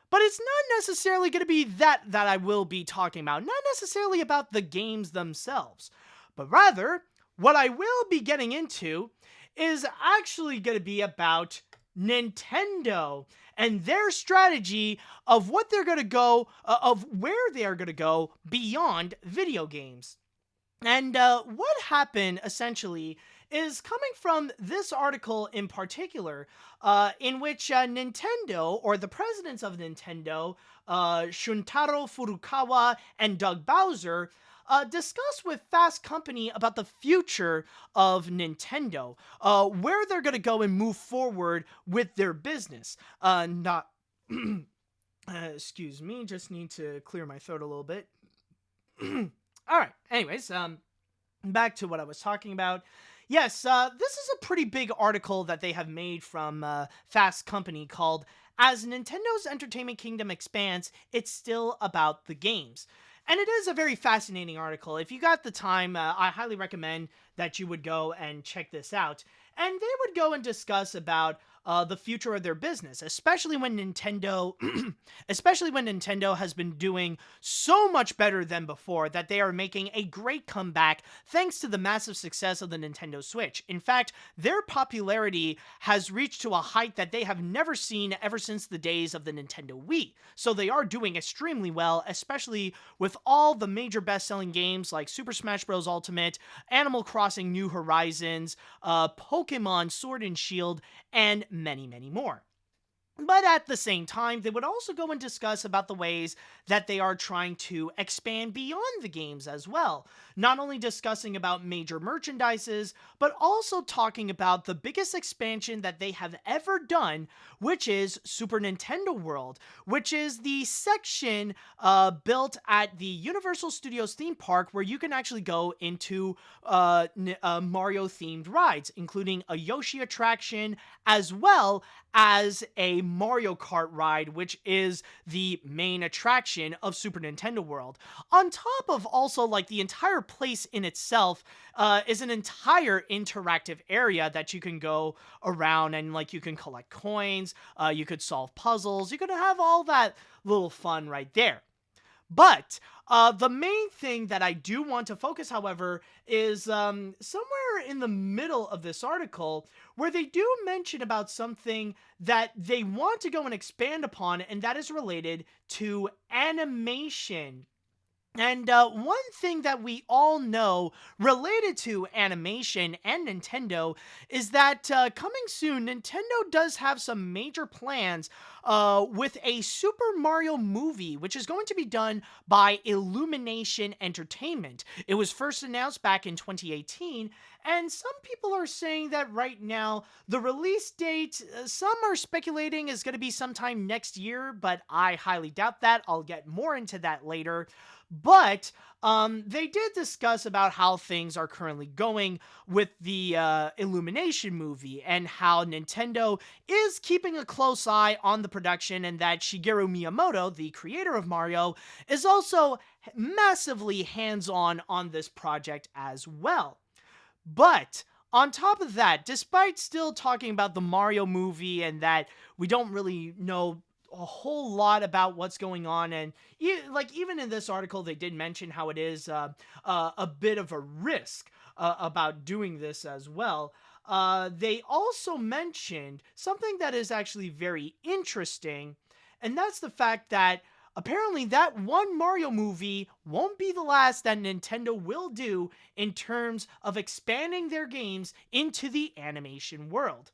But it's not necessarily going to be that I will be talking about, not necessarily about the games themselves, but rather, what I will be getting into is actually going to be about Nintendo and their strategy of what they're going to go, of where they are going to go beyond video games. And what happened, essentially, is coming from this article in particular, in which Nintendo, or the presidents of Nintendo, Shuntaro Furukawa and Doug Bowser, discuss with Fast Company about the future of Nintendo, where they're going to go and move forward with their business. Excuse me, just need to clear my throat a little bit. Alright, anyways, back to what I was talking about. Yes, this is a pretty big article that they have made from Fast Company called "As Nintendo's Entertainment Kingdom Expands, It's Still About the Games." And it is a very fascinating article. If you got the time, I highly recommend that you would go and check this out. And they would go and discuss about the future of their business, especially when Nintendo has been doing so much better than before, that they are making a great comeback thanks to the massive success of the Nintendo Switch. In fact, their popularity has reached to a height that they have never seen ever since the days of the Nintendo Wii. So they are doing extremely well, especially with all the major best-selling games like Super Smash Bros. Ultimate, Animal Crossing New Horizons, Pokemon Sword and Shield, and many, many more. But at the same time, they would also go and discuss about the ways that they are trying to expand beyond the games as well. Not only discussing about major merchandises, but also talking about the biggest expansion that they have ever done, which is Super Nintendo World, which is the section built at the Universal Studios theme park where you can actually go into Mario-themed rides, including a Yoshi attraction, as well as a Mario Kart ride, which is the main attraction of Super Nintendo World. On top of also, like, the entire place in itself is an entire interactive area that you can go around and, like, you can collect coins, you could solve puzzles, you could have all that little fun right there. But the main thing that I do want to focus, however, is somewhere in the middle of this article where they do mention about something that they want to go and expand upon, and that is related to animation. And one thing that we all know related to animation and Nintendo is that coming soon, Nintendo does have some major plans with a Super Mario movie, which is going to be done by Illumination Entertainment. It was first announced back in 2018, and some people are saying that right now, the release date, some are speculating is going to be sometime next year, but I highly doubt that. I'll get more into that later. But they did discuss about how things are currently going with the Illumination movie and how Nintendo is keeping a close eye on the production, and that Shigeru Miyamoto, the creator of Mario, is also massively hands-on on this project as well. But on top of that, despite still talking about the Mario movie and that we don't really know a whole lot about what's going on, and even in this article, they did mention how it is a bit of a risk about doing this as well. They also mentioned something that is actually very interesting, and that's the fact that apparently that one Mario movie won't be the last that Nintendo will do in terms of expanding their games into the animation world.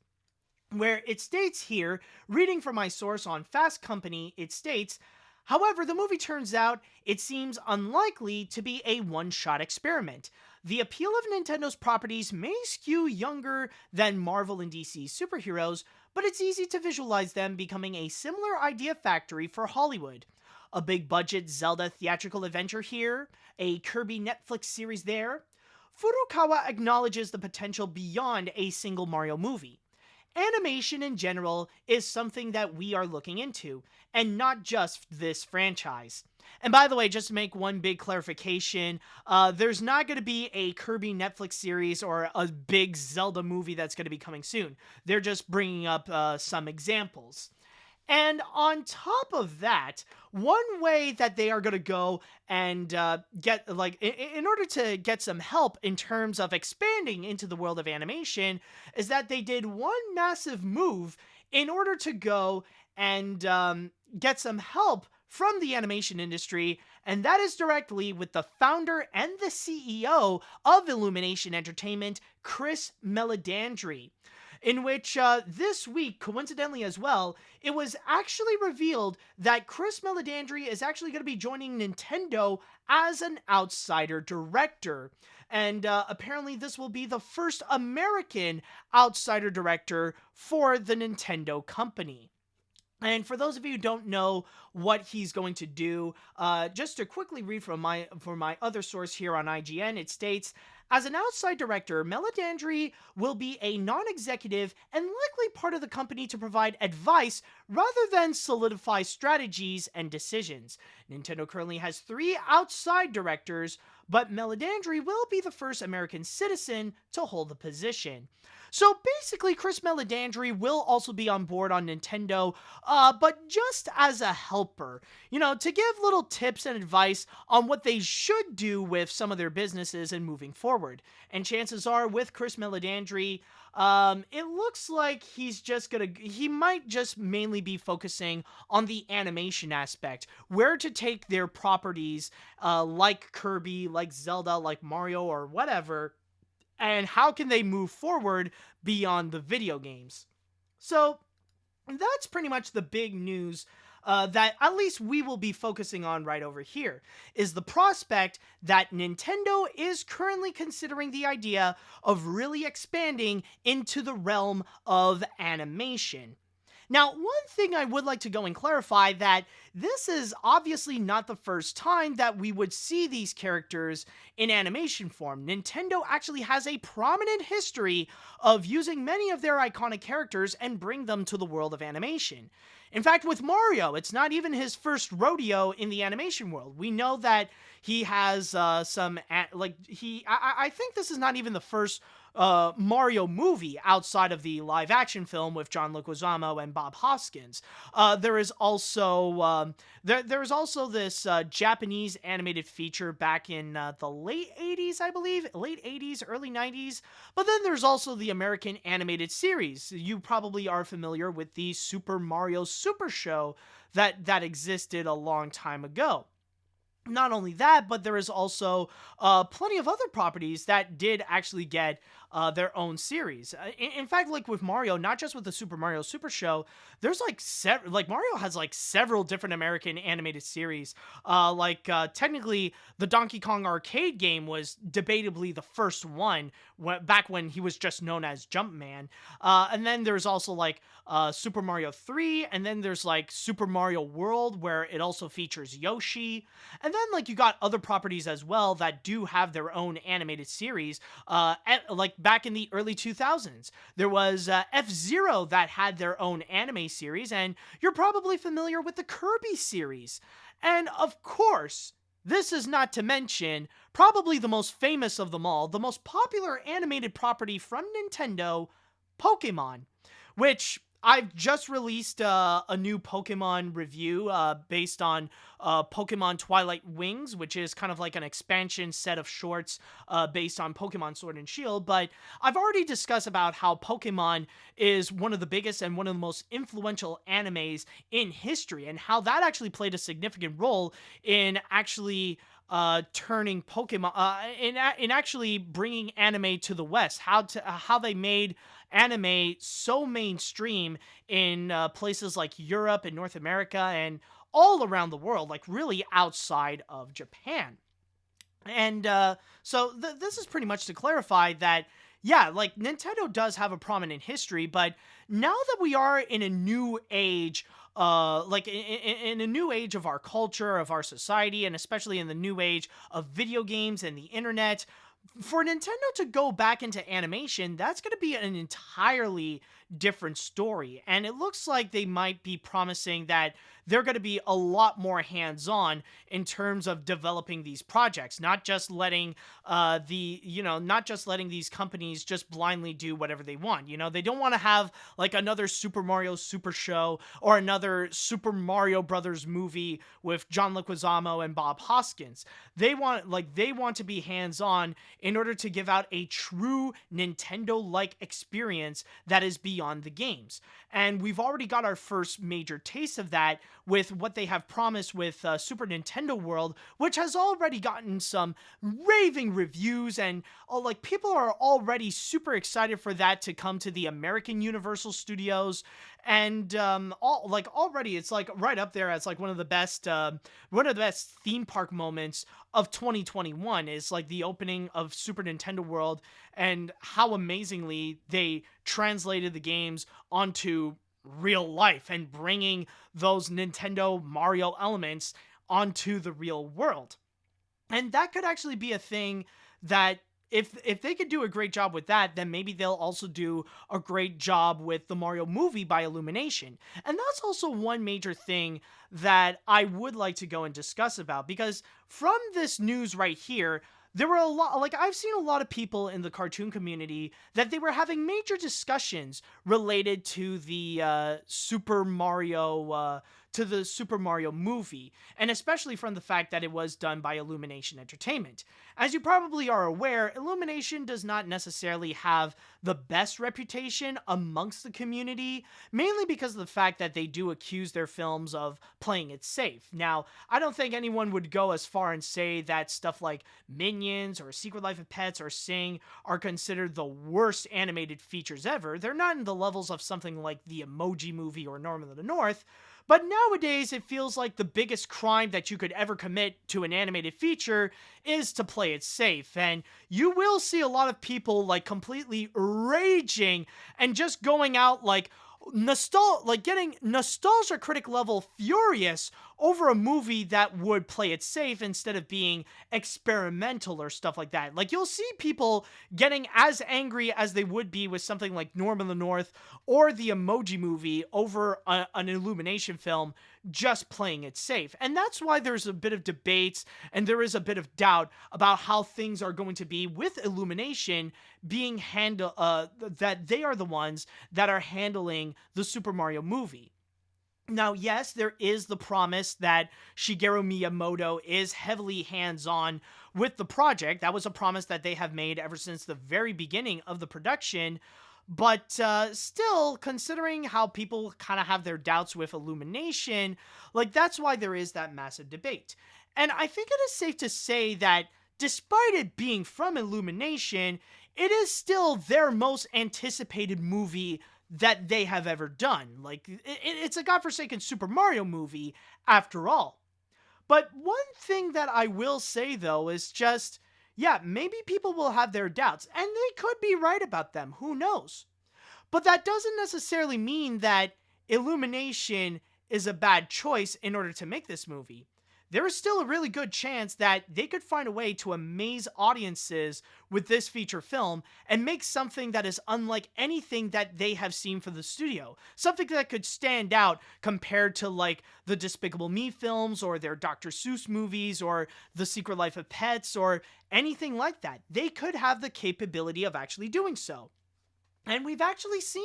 Where it states here, reading from my source on Fast Company, it states, however, the movie turns out it seems unlikely to be a one-shot experiment. The appeal of Nintendo's properties may skew younger than Marvel and DC superheroes, but it's easy to visualize them becoming a similar idea factory for Hollywood. A big budget Zelda theatrical adventure here, a Kirby Netflix series there. Furukawa acknowledges the potential beyond a single Mario movie. Animation in general is something that we are looking into, and not just this franchise. And by the way, just to make one big clarification, there's not going to be a Kirby Netflix series or a big Zelda movie that's going to be coming soon. They're just bringing up some examples. And on top of that, one way that they are going to go and get, in order to get some help in terms of expanding into the world of animation, is that they did one massive move in order to go and get some help from the animation industry, and that is directly with the founder and the CEO of Illumination Entertainment, Chris Meledandri. In which this week, coincidentally as well, it was actually revealed that Chris Meledandri is actually going to be joining Nintendo as an outsider director. And apparently this will be the first American outsider director for the Nintendo company. And for those of you who don't know what he's going to do, just to quickly read from my other source here on IGN, it states, as an outside director, Meledandri will be a non-executive and likely part of the company to provide advice rather than solidify strategies and decisions. Nintendo currently has 3 outside directors, but Meledandri will be the first American citizen to hold the position. So basically, Chris Meledandri will also be on board on Nintendo, but just as a helper, to give little tips and advice on what they should do with some of their businesses and moving forward. And chances are, with Chris Meledandri, it looks like he might just mainly be focusing on the animation aspect, where to take their properties, like Kirby, like Zelda, like Mario, or whatever, and how can they move forward beyond the video games. So that's pretty much the big news that at least we will be focusing on right over here, is the prospect that Nintendo is currently considering the idea of really expanding into the realm of animation. Now, one thing I would like to go and clarify, that this is obviously not the first time that we would see these characters in animation form. Nintendo actually has a prominent history of using many of their iconic characters and bring them to the world of animation. In fact, with Mario, it's not even his first rodeo in the animation world. We know that he has I think this is not even the first Mario movie outside of the live action film with John Leguizamo and Bob Hoskins. There is also this Japanese animated feature back in the late 80s, I believe, late 80s, early 90s. But then there's also the American animated series. You probably are familiar with the Super Mario Super Show that existed a long time ago. Not only that, but there is also plenty of other properties that did actually get their own series. In fact, like with Mario, not just with the Super Mario Super Show, there's like like Mario has like several different American animated series. Technically, the Donkey Kong arcade game was debatably the first one back when he was just known as Jumpman. And then there's also like Super Mario 3, and then there's like Super Mario World, where it also features Yoshi. And then, like, you got other properties as well that do have their own animated series. Like, back in the early 2000s, there was F-Zero that had their own anime series, and you're probably familiar with the Kirby series. And, of course, this is not to mention probably the most famous of them all, the most popular animated property from Nintendo, Pokemon, which I've just released a new Pokemon review based on Pokemon Twilight Wings, which is kind of like an expansion set of shorts based on Pokemon Sword and Shield. But I've already discussed about how Pokemon is one of the biggest and one of the most influential animes in history, and how that actually played a significant role in actually turning Pokemon in actually bringing anime to the West. How they made anime so mainstream in places like Europe and North America and all around the world, like really outside of Japan. And this is pretty much to clarify that, yeah, like Nintendo does have a prominent history, but now that we are in a new age, in a new age of our culture, of our society, and especially in the new age of video games and the internet, for Nintendo to go back into animation, that's going to be an entirely different story. And it looks like they might be promising that they're going to be a lot more hands-on in terms of developing these projects, not just letting not just letting these companies just blindly do whatever they want. They don't want to have like another Super Mario Super Show or another Super Mario Brothers movie with John Leguizamo and Bob Hoskins. They want to be hands-on in order to give out a true Nintendo-like experience that is beyond the games. And we've already got our first major taste of that with what they have promised with Super Nintendo World, which has already gotten some raving reviews, and people are already super excited for that to come to the American Universal Studios. And already it's like right up there as like one of the best theme park moments of 2021 is like the opening of Super Nintendo World, and how amazingly they translated the games onto real life and bringing those Nintendo Mario elements onto the real world. And that could actually be a thing that if they could do a great job with that, then maybe they'll also do a great job with the Mario movie by Illumination. And that's also one major thing that I would like to go and discuss about, because from this news right here, there were I've seen a lot of people in the cartoon community that they were having major discussions related to the Super Mario movie, and especially from the fact that it was done by Illumination Entertainment. As you probably are aware, Illumination does not necessarily have the best reputation amongst the community, mainly because of the fact that they do accuse their films of playing it safe. Now, I don't think anyone would go as far and say that stuff like Minions or Secret Life of Pets or Sing are considered the worst animated features ever. They're not in the levels of something like the Emoji Movie or Norman of the North. But nowadays, it feels like the biggest crime that you could ever commit to an animated feature is to play it safe. And you will see a lot of people like completely raging and just going out like getting nostalgia critic level furious over a movie that would play it safe instead of being experimental or stuff like that. Like, you'll see people getting as angry as they would be with something like Norman the North or the Emoji Movie over an Illumination film just playing it safe. And that's why there's a bit of debates and there is a bit of doubt about how things are going to be with Illumination being that they are the ones that are handling the Super Mario movie. Now, yes, there is the promise that Shigeru Miyamoto is heavily hands-on with the project. That was a promise that they have made ever since the very beginning of the production. But still, considering how people kind of have their doubts with Illumination, like, that's why there is that massive debate. And I think it is safe to say that despite it being from Illumination, it is still their most anticipated movie that they have ever done. Like, it's a godforsaken Super Mario movie, after all. But one thing that I will say, though, is just, yeah, maybe people will have their doubts, and they could be right about them. Who knows? But that doesn't necessarily mean that Illumination is a bad choice in order to make this movie. There is still a really good chance that they could find a way to amaze audiences with this feature film and make something that is unlike anything that they have seen from the studio. Something that could stand out compared to like the Despicable Me films or their Dr. Seuss movies or The Secret Life of Pets or anything like that. They could have the capability of actually doing so. And we've actually seen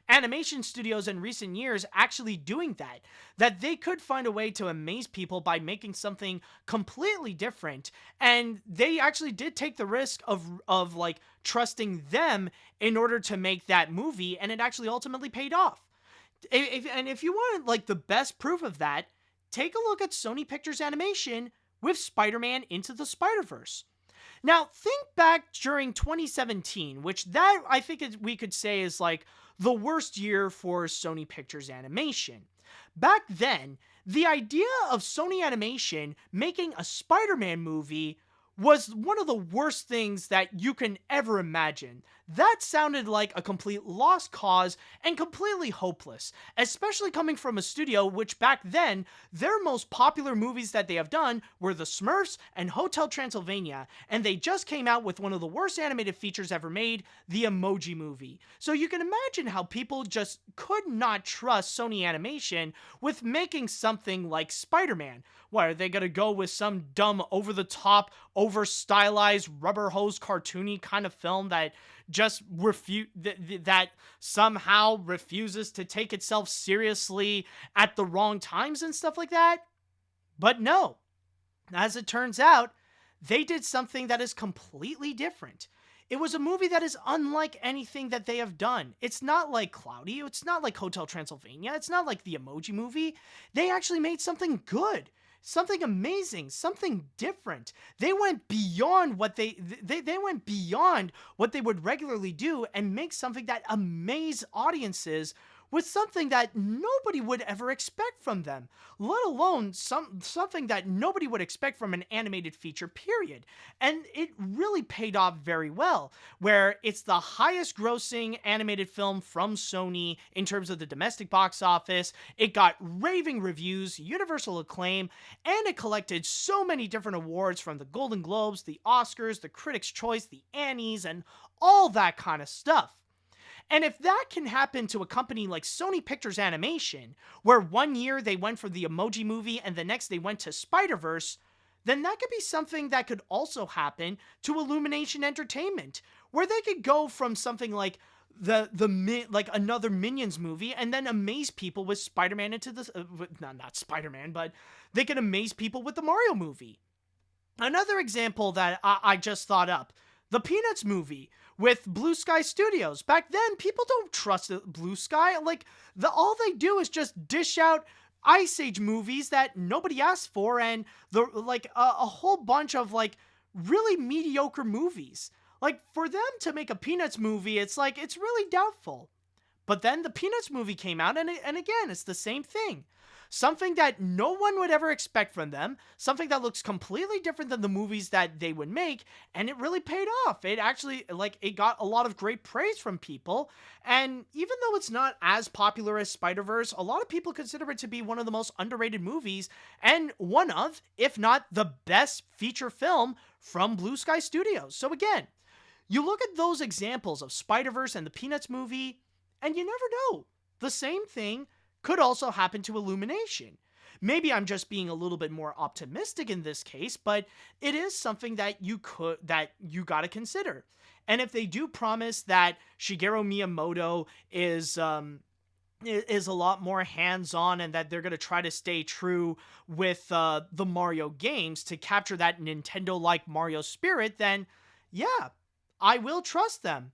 animation studios in recent years actually doing that. That they could find a way to amaze people by making something completely different. And they actually did take the risk of like trusting them in order to make that movie. And it actually ultimately paid off. If you want like the best proof of that, take a look at Sony Pictures Animation with Spider-Man Into the Spider-Verse. Now, think back during 2017, which that I think we could say is like the worst year for Sony Pictures Animation. Back then, the idea of Sony Animation making a Spider-Man movie was one of the worst things that you can ever imagine. That sounded like a complete lost cause and completely hopeless, especially coming from a studio which back then, their most popular movies that they have done were The Smurfs and Hotel Transylvania, and they just came out with one of the worst animated features ever made, the Emoji Movie. So you can imagine how people just could not trust Sony Animation with making something like Spider-Man. What, are they gonna go with some dumb, over-the-top, over-stylized, rubber hose cartoony kind of film that just that somehow refuses to take itself seriously at the wrong times and stuff like that? But no. As it turns out, they did something that is completely different. It was a movie that is unlike anything that they have done. It's not like Cloudy. It's not like Hotel Transylvania. It's not like the Emoji Movie. They actually made something good. Something amazing, something different. They went beyond what they went beyond what they would regularly do and make something that amazed audiences with something that nobody would ever expect from them, let alone something that nobody would expect from an animated feature, period. And it really paid off very well, where it's the highest grossing animated film from Sony in terms of the domestic box office. It got raving reviews, universal acclaim, and it collected so many different awards from the Golden Globes, the Oscars, the Critics' Choice, the Annies, and all that kind of stuff. And if that can happen to a company like Sony Pictures Animation, where one year they went for the Emoji Movie and the next they went to Spider-Verse, then that could be something that could also happen to Illumination Entertainment, where they could go from something like like another Minions movie and then amaze people with Spider-Man into the not Spider-Man, but they could amaze people with the Mario movie. Another example that I just thought up, the Peanuts movie with Blue Sky Studios. Back then, people don't trust Blue Sky. Like, all they do is just dish out Ice Age movies that nobody asked for, and a whole bunch of like really mediocre movies. Like, for them to make a Peanuts movie, it's really doubtful. But then the Peanuts movie came out, and again, it's the same thing. Something that no one would ever expect from them, something that looks completely different than the movies that they would make, and it really paid off. It actually, it got a lot of great praise from people, and even though it's not as popular as Spider-Verse, a lot of people consider it to be one of the most underrated movies, and one of, if not the best feature film from Blue Sky Studios. So again, you look at those examples of Spider-Verse and the Peanuts movie, and you never know. The same thing could also happen to Illumination. Maybe I'm just being a little bit more optimistic in this case, but it is something that you gotta consider. And if they do promise that Shigeru Miyamoto is a lot more hands-on and that they're gonna try to stay true with the Mario games to capture that Nintendo-like Mario spirit, then yeah, I will trust them.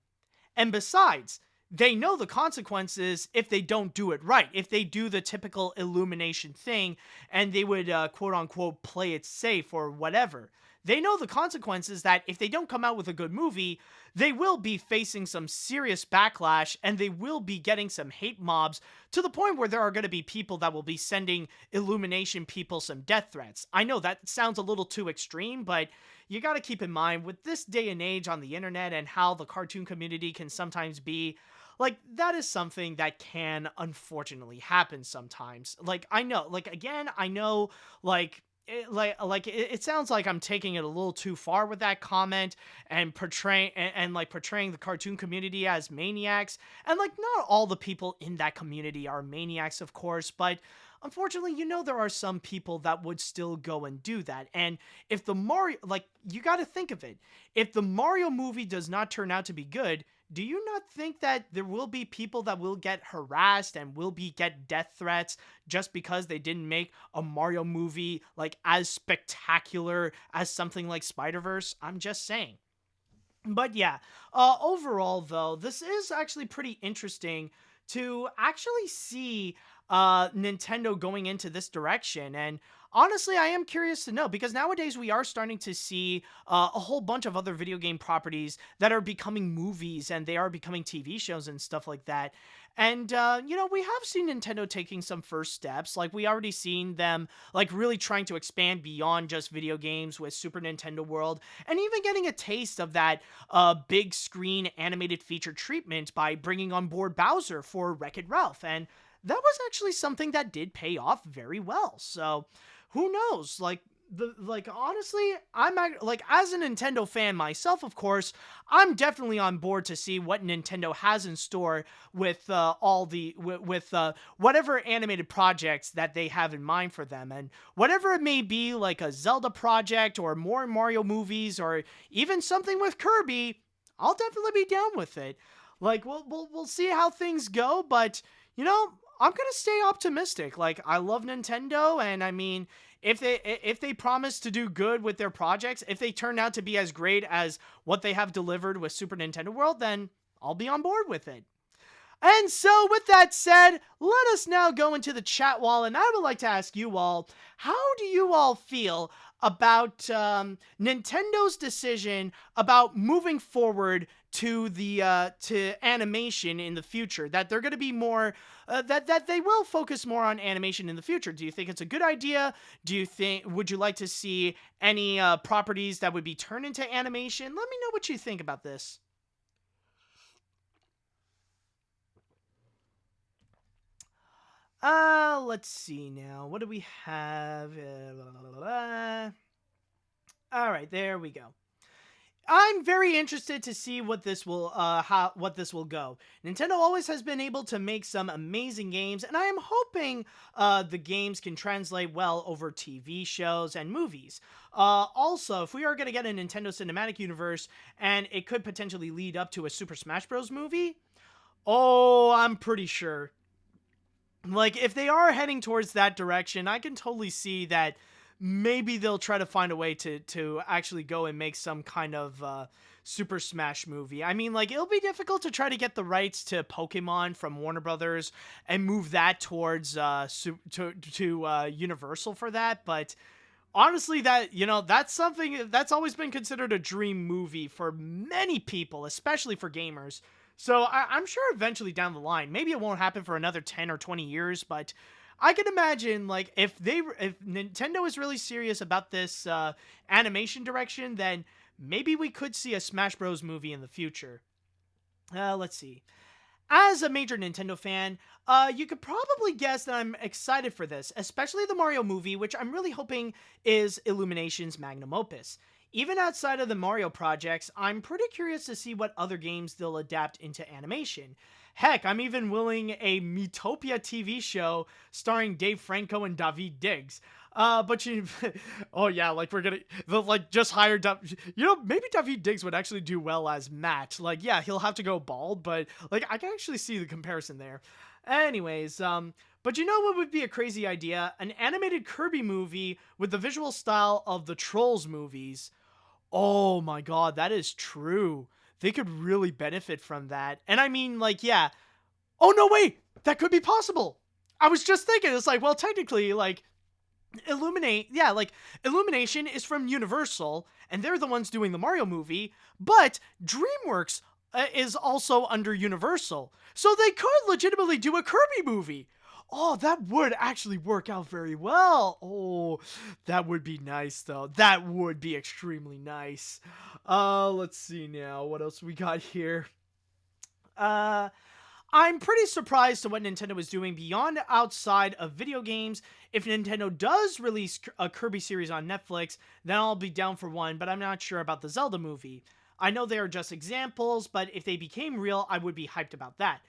And besides, they know the consequences if they don't do it right. If they do the typical Illumination thing and they would quote unquote play it safe or whatever. They know the consequences that if they don't come out with a good movie, they will be facing some serious backlash and they will be getting some hate mobs to the point where there are going to be people that will be sending Illumination people some death threats. I know that sounds a little too extreme, but you got to keep in mind with this day and age on the internet and how the cartoon community can sometimes be, like, that is something that can unfortunately happen sometimes. Like, I know, like, again, I know, like, it sounds like I'm taking it a little too far with that comment and portraying the cartoon community as maniacs. And like, not all the people in that community are maniacs, of course, but unfortunately, there are some people that would still go and do that. And if the Mario, like, you got to think of it. If the Mario movie does not turn out to be good, do you not think that there will be people that will get harassed and get death threats just because they didn't make a Mario movie like as spectacular as something like Spider-Verse? I'm just saying. But yeah, overall though, this is actually pretty interesting to actually see Nintendo going into this direction. And honestly, I am curious to know, because nowadays we are starting to see a whole bunch of other video game properties that are becoming movies and they are becoming TV shows and stuff like that. And, we have seen Nintendo taking some first steps. Like, we already seen them, like, really trying to expand beyond just video games with Super Nintendo World, and even getting a taste of that big screen animated feature treatment by bringing on board Bowser for Wreck-It Ralph. And that was actually something that did pay off very well. So, who knows? Honestly, as a Nintendo fan myself, of course, I'm definitely on board to see what Nintendo has in store with whatever animated projects that they have in mind for them, and whatever it may be, like a Zelda project or more Mario movies or even something with Kirby. I'll definitely be down with it. Like, we'll see how things go, but I'm gonna stay optimistic. Like, I love Nintendo, and I mean, if they promise to do good with their projects, if they turn out to be as great as what they have delivered with Super Nintendo World, then I'll be on board with it. And so, with that said, let us now go into the chat wall, and I would like to ask you all, how do you all feel about Nintendo's decision about moving forward to animation in the future? That they're going to be more that they will focus more on animation in the future. Do you think it's a good idea? Would you like to see any properties that would be turned into animation? Let me know what you think about this. Let's see now. What do we have? All right, there we go. I'm very interested to see what this will go. Nintendo always has been able to make some amazing games, and I am hoping the games can translate well over TV shows and movies. Also, if we are going to get a Nintendo Cinematic Universe, and it could potentially lead up to a Super Smash Bros. Movie, I'm pretty sure. Like, if they are heading towards that direction, I can totally see that maybe they'll try to find a way to actually go and make some kind of Super Smash movie. I mean, like, it'll be difficult to try to get the rights to Pokemon from Warner Brothers and move that towards Universal for that, but honestly, that's something that's always been considered a dream movie for many people, especially for gamers. So I'm sure eventually down the line, maybe it won't happen for another 10 or 20 years, but I can imagine, like, if Nintendo is really serious about this animation direction, then maybe we could see a Smash Bros. Movie in the future. Let's see. As a major Nintendo fan, you could probably guess that I'm excited for this, especially the Mario movie, which I'm really hoping is Illumination's magnum opus. Even outside of the Mario projects, I'm pretty curious to see what other games they'll adapt into animation. Heck, I'm even willing a Miitopia TV show starring Dave Franco and Daveed Diggs. Oh yeah, like they'll like just hire, maybe Daveed Diggs would actually do well as Matt. Like, yeah, he'll have to go bald, but like I can actually see the comparison there. Anyways, but you know what would be a crazy idea? An animated Kirby movie with the visual style of the Trolls movies. Oh my god, that is true. they could really benefit from that. And I mean, like, yeah. Oh, no, wait. That could be possible. I was just thinking, it's like, well, technically, like, Illumination is from Universal, and they're the ones doing the Mario movie, but DreamWorks is also under Universal. So they could legitimately do a Kirby movie. Oh, that would actually work out very well. Oh, that would be nice, though. That would be extremely nice. Let's see now. What else we got here? I'm pretty surprised to what Nintendo is doing beyond outside of video games. If Nintendo does release a Kirby series on Netflix, then I'll be down for one, but I'm not sure about the Zelda movie. I know they are just examples, but if they became real, I would be hyped about that.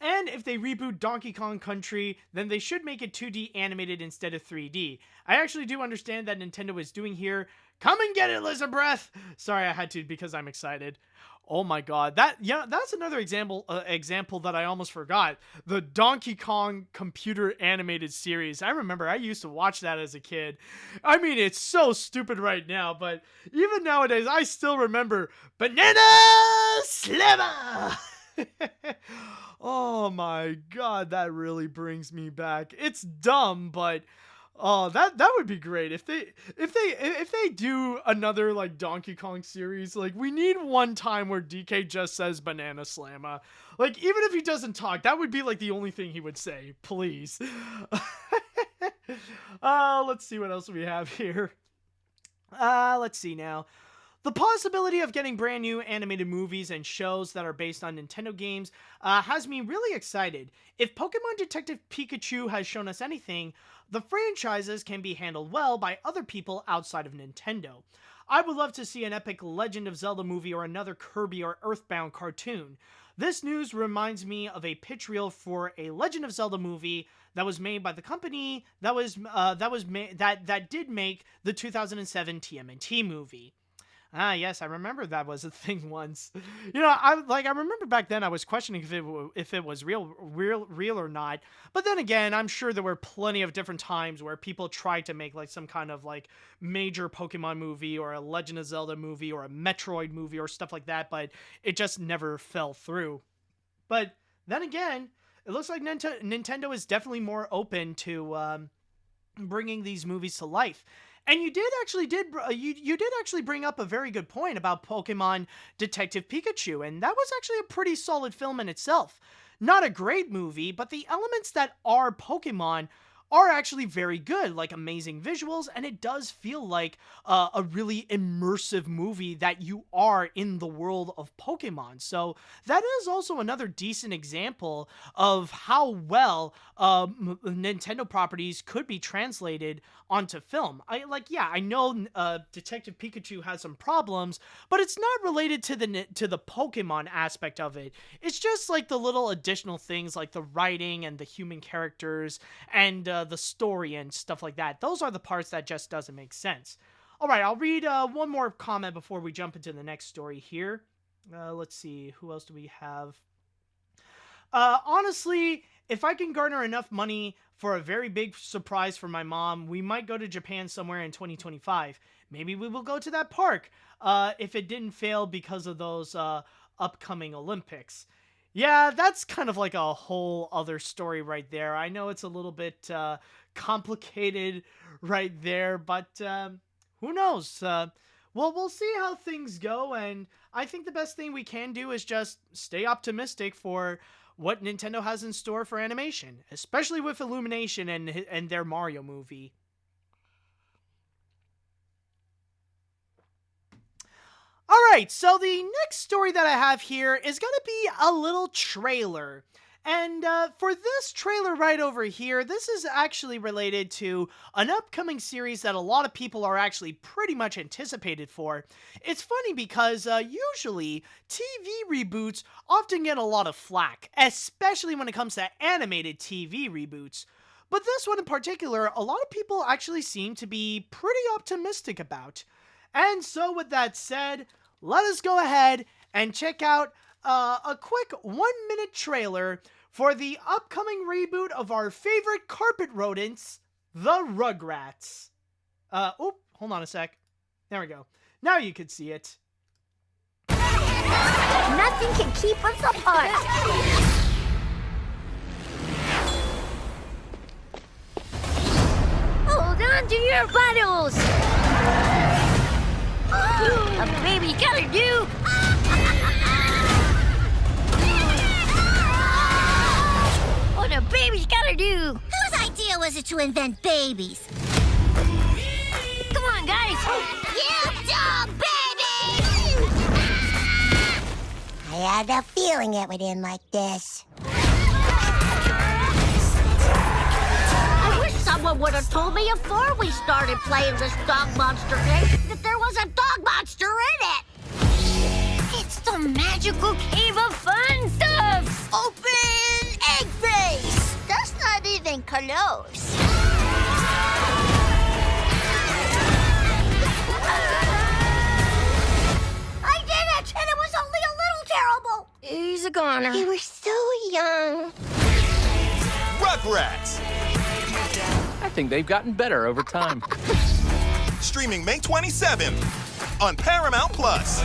And if they reboot Donkey Kong Country, then they should make it 2D animated instead of 3D. I actually do understand that Nintendo is doing here. Come and get it, Elizabeth! Sorry, I had to because I'm excited. Oh my god, that's another example that I almost forgot. The Donkey Kong computer animated series. I remember I used to watch that as a kid. I mean, it's so stupid right now, but even nowadays, I still remember Banana Slammer! Oh my god, that really brings me back. It's dumb, but oh, that would be great if they do another like Donkey Kong series. Like, we need one time where DK just says Banana Slammer. Like, even if he doesn't talk, that would be like the only thing he would say. Please. Let's see what else we have here. Let's see now. The possibility of getting brand new animated movies and shows that are based on Nintendo games has me really excited. If Pokemon Detective Pikachu has shown us anything, the franchises can be handled well by other people outside of Nintendo. I would love to see an epic Legend of Zelda movie or another Kirby or Earthbound cartoon. This news reminds me of a pitch reel for a Legend of Zelda movie that was made by the company that did make the 2007 TMNT movie. Ah, yes, I remember that was a thing once. You know, I remember back then I was questioning if it was real or not. But then again, I'm sure there were plenty of different times where people tried to make like some kind of like major Pokemon movie or a Legend of Zelda movie or a Metroid movie or stuff like that, but it just never fell through. But then again, it looks like Nintendo is definitely more open to bringing these movies to life. And you did actually bring up a very good point about Pokemon Detective Pikachu, and that was actually a pretty solid film in itself. Not a great movie, but the elements that are Pokemon are actually very good, like amazing visuals, and it does feel like a really immersive movie that you are in the world of Pokemon. So that is also another decent example of how well Nintendo properties could be translated onto film. I know Detective Pikachu has some problems, but it's not related to the Pokemon aspect of it. It's just like the little additional things like the writing and the human characters and the story and stuff like that. Those are the parts that just doesn't make sense. All right, I'll read one more comment before we jump into the next story here. Let's see, who else do we have? Honestly, if I can garner enough money for a very big surprise for my mom, we might go to Japan somewhere in 2025. Maybe we will go to that park if it didn't fail because of those upcoming Olympics. Yeah, that's kind of like a whole other story right there. I know it's a little bit complicated right there, but who knows? We'll see how things go, and I think the best thing we can do is just stay optimistic for what Nintendo has in store for animation, especially with Illumination and their Mario movie. Alright, so the next story that I have here is going to be a little trailer. And for this trailer right over here, this is actually related to an upcoming series that a lot of people are actually pretty much anticipated for. It's funny because usually TV reboots often get a lot of flack, especially when it comes to animated TV reboots. But this one in particular, a lot of people actually seem to be pretty optimistic about. And so with that said, let us go ahead and check out a quick 1-minute trailer for the upcoming reboot of our favorite carpet rodents, the Rugrats. Hold on a sec. There we go. Now you can see it. Nothing can keep us apart. Hold on to your bottles. A baby's gotta do. What a baby's gotta do. Whose idea was it to invent babies? Come on, guys. You dog baby! I had a feeling it would end like this. I wish someone would have told me before we started playing this dog monster game that there was a dog monster in it. It's the magical cave of fun stuff. Open egg face! That's not even close. I did it, and it was only a little terrible. He's a goner. You were so young. Rugrats! I think they've gotten better over time. Streaming May 27th on Paramount Plus.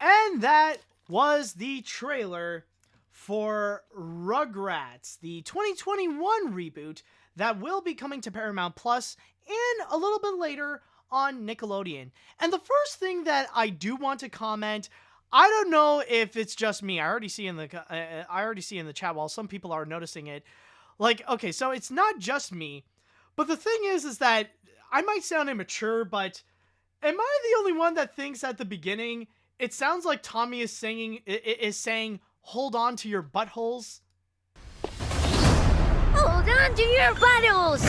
And that was the trailer for Rugrats, the 2021 reboot that will be coming to Paramount Plus and a little bit later on Nickelodeon. And the first thing that I do want to comment, I don't know if it's just me. I already see in the chat while some people are noticing it. Like, okay, so it's not just me. But the thing is that I might sound immature, but am I the only one that thinks at the beginning it sounds like Tommy is saying, hold on to your buttholes? Hold on to your bottles.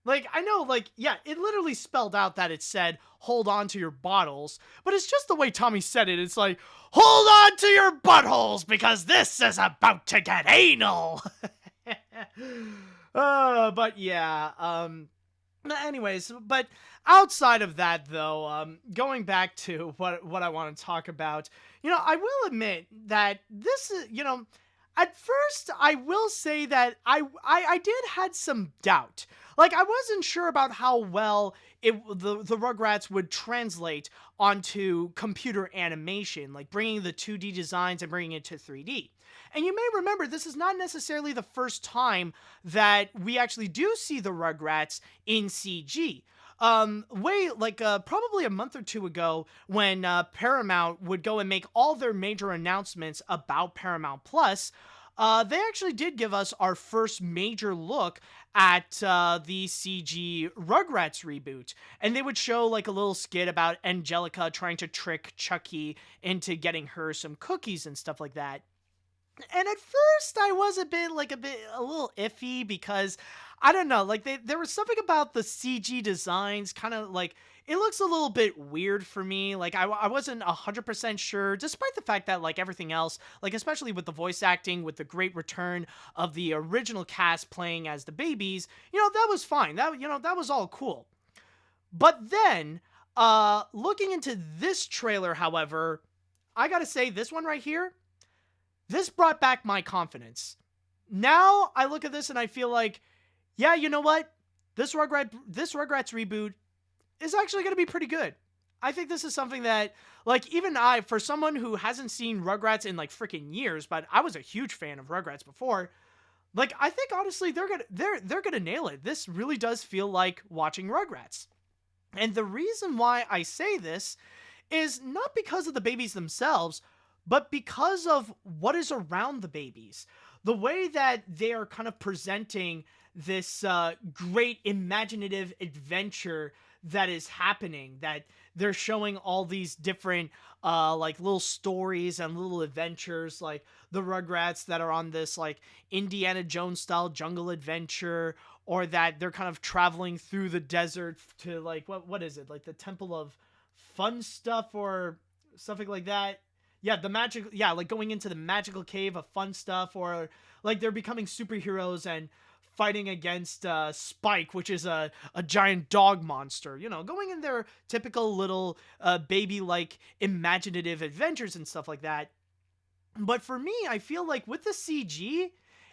Like, I know, like, yeah, it literally spelled out that it said, hold on to your bottles, but it's just the way Tommy said it. It's like, hold on to your buttholes, because this is about to get anal. But yeah, anyways, but outside of that, though, going back to what I want to talk about, I will admit that this is, at first, I will say that I did had some doubt. Like, I wasn't sure about how well the Rugrats would translate onto computer animation, like bringing the 2D designs and bringing it to 3D. And you may remember, this is not necessarily the first time that we actually do see the Rugrats in CG. Probably a month or two ago, when Paramount would go and make all their major announcements about Paramount Plus, they actually did give us our first major look at the CG Rugrats reboot. And they would show like a little skit about Angelica trying to trick Chucky into getting her some cookies and stuff like that. And at first I was a little iffy because I don't know, like there was something about the CG designs kind of like, it looks a little bit weird for me. Like I wasn't 100% sure, despite the fact that like everything else, like especially with the voice acting, with the great return of the original cast playing as the babies, that was fine. That was all cool. But then, looking into this trailer, however, I gotta say this one right here, this brought back my confidence. Now I look at this and I feel like, yeah, you know what? This Rugrats reboot is actually going to be pretty good. I think this is something that, like, even I, for someone who hasn't seen Rugrats in like freaking years, but I was a huge fan of Rugrats before, like, I think honestly they're gonna nail it. This really does feel like watching Rugrats. And the reason why I say this is not because of the babies themselves, but because of what is around the babies. The way that they are kind of presenting this great imaginative adventure that is happening, that they're showing all these different like little stories and little adventures, like the Rugrats that are on this like Indiana Jones style jungle adventure, or that they're kind of traveling through the desert to like what is it, like the Temple of Fun Stuff or something like that. Yeah, like going into the magical cave of fun stuff, or like they're becoming superheroes and fighting against Spike, which is a giant dog monster, going in their typical little baby-like imaginative adventures and stuff like that. But for me, I feel like with the CG,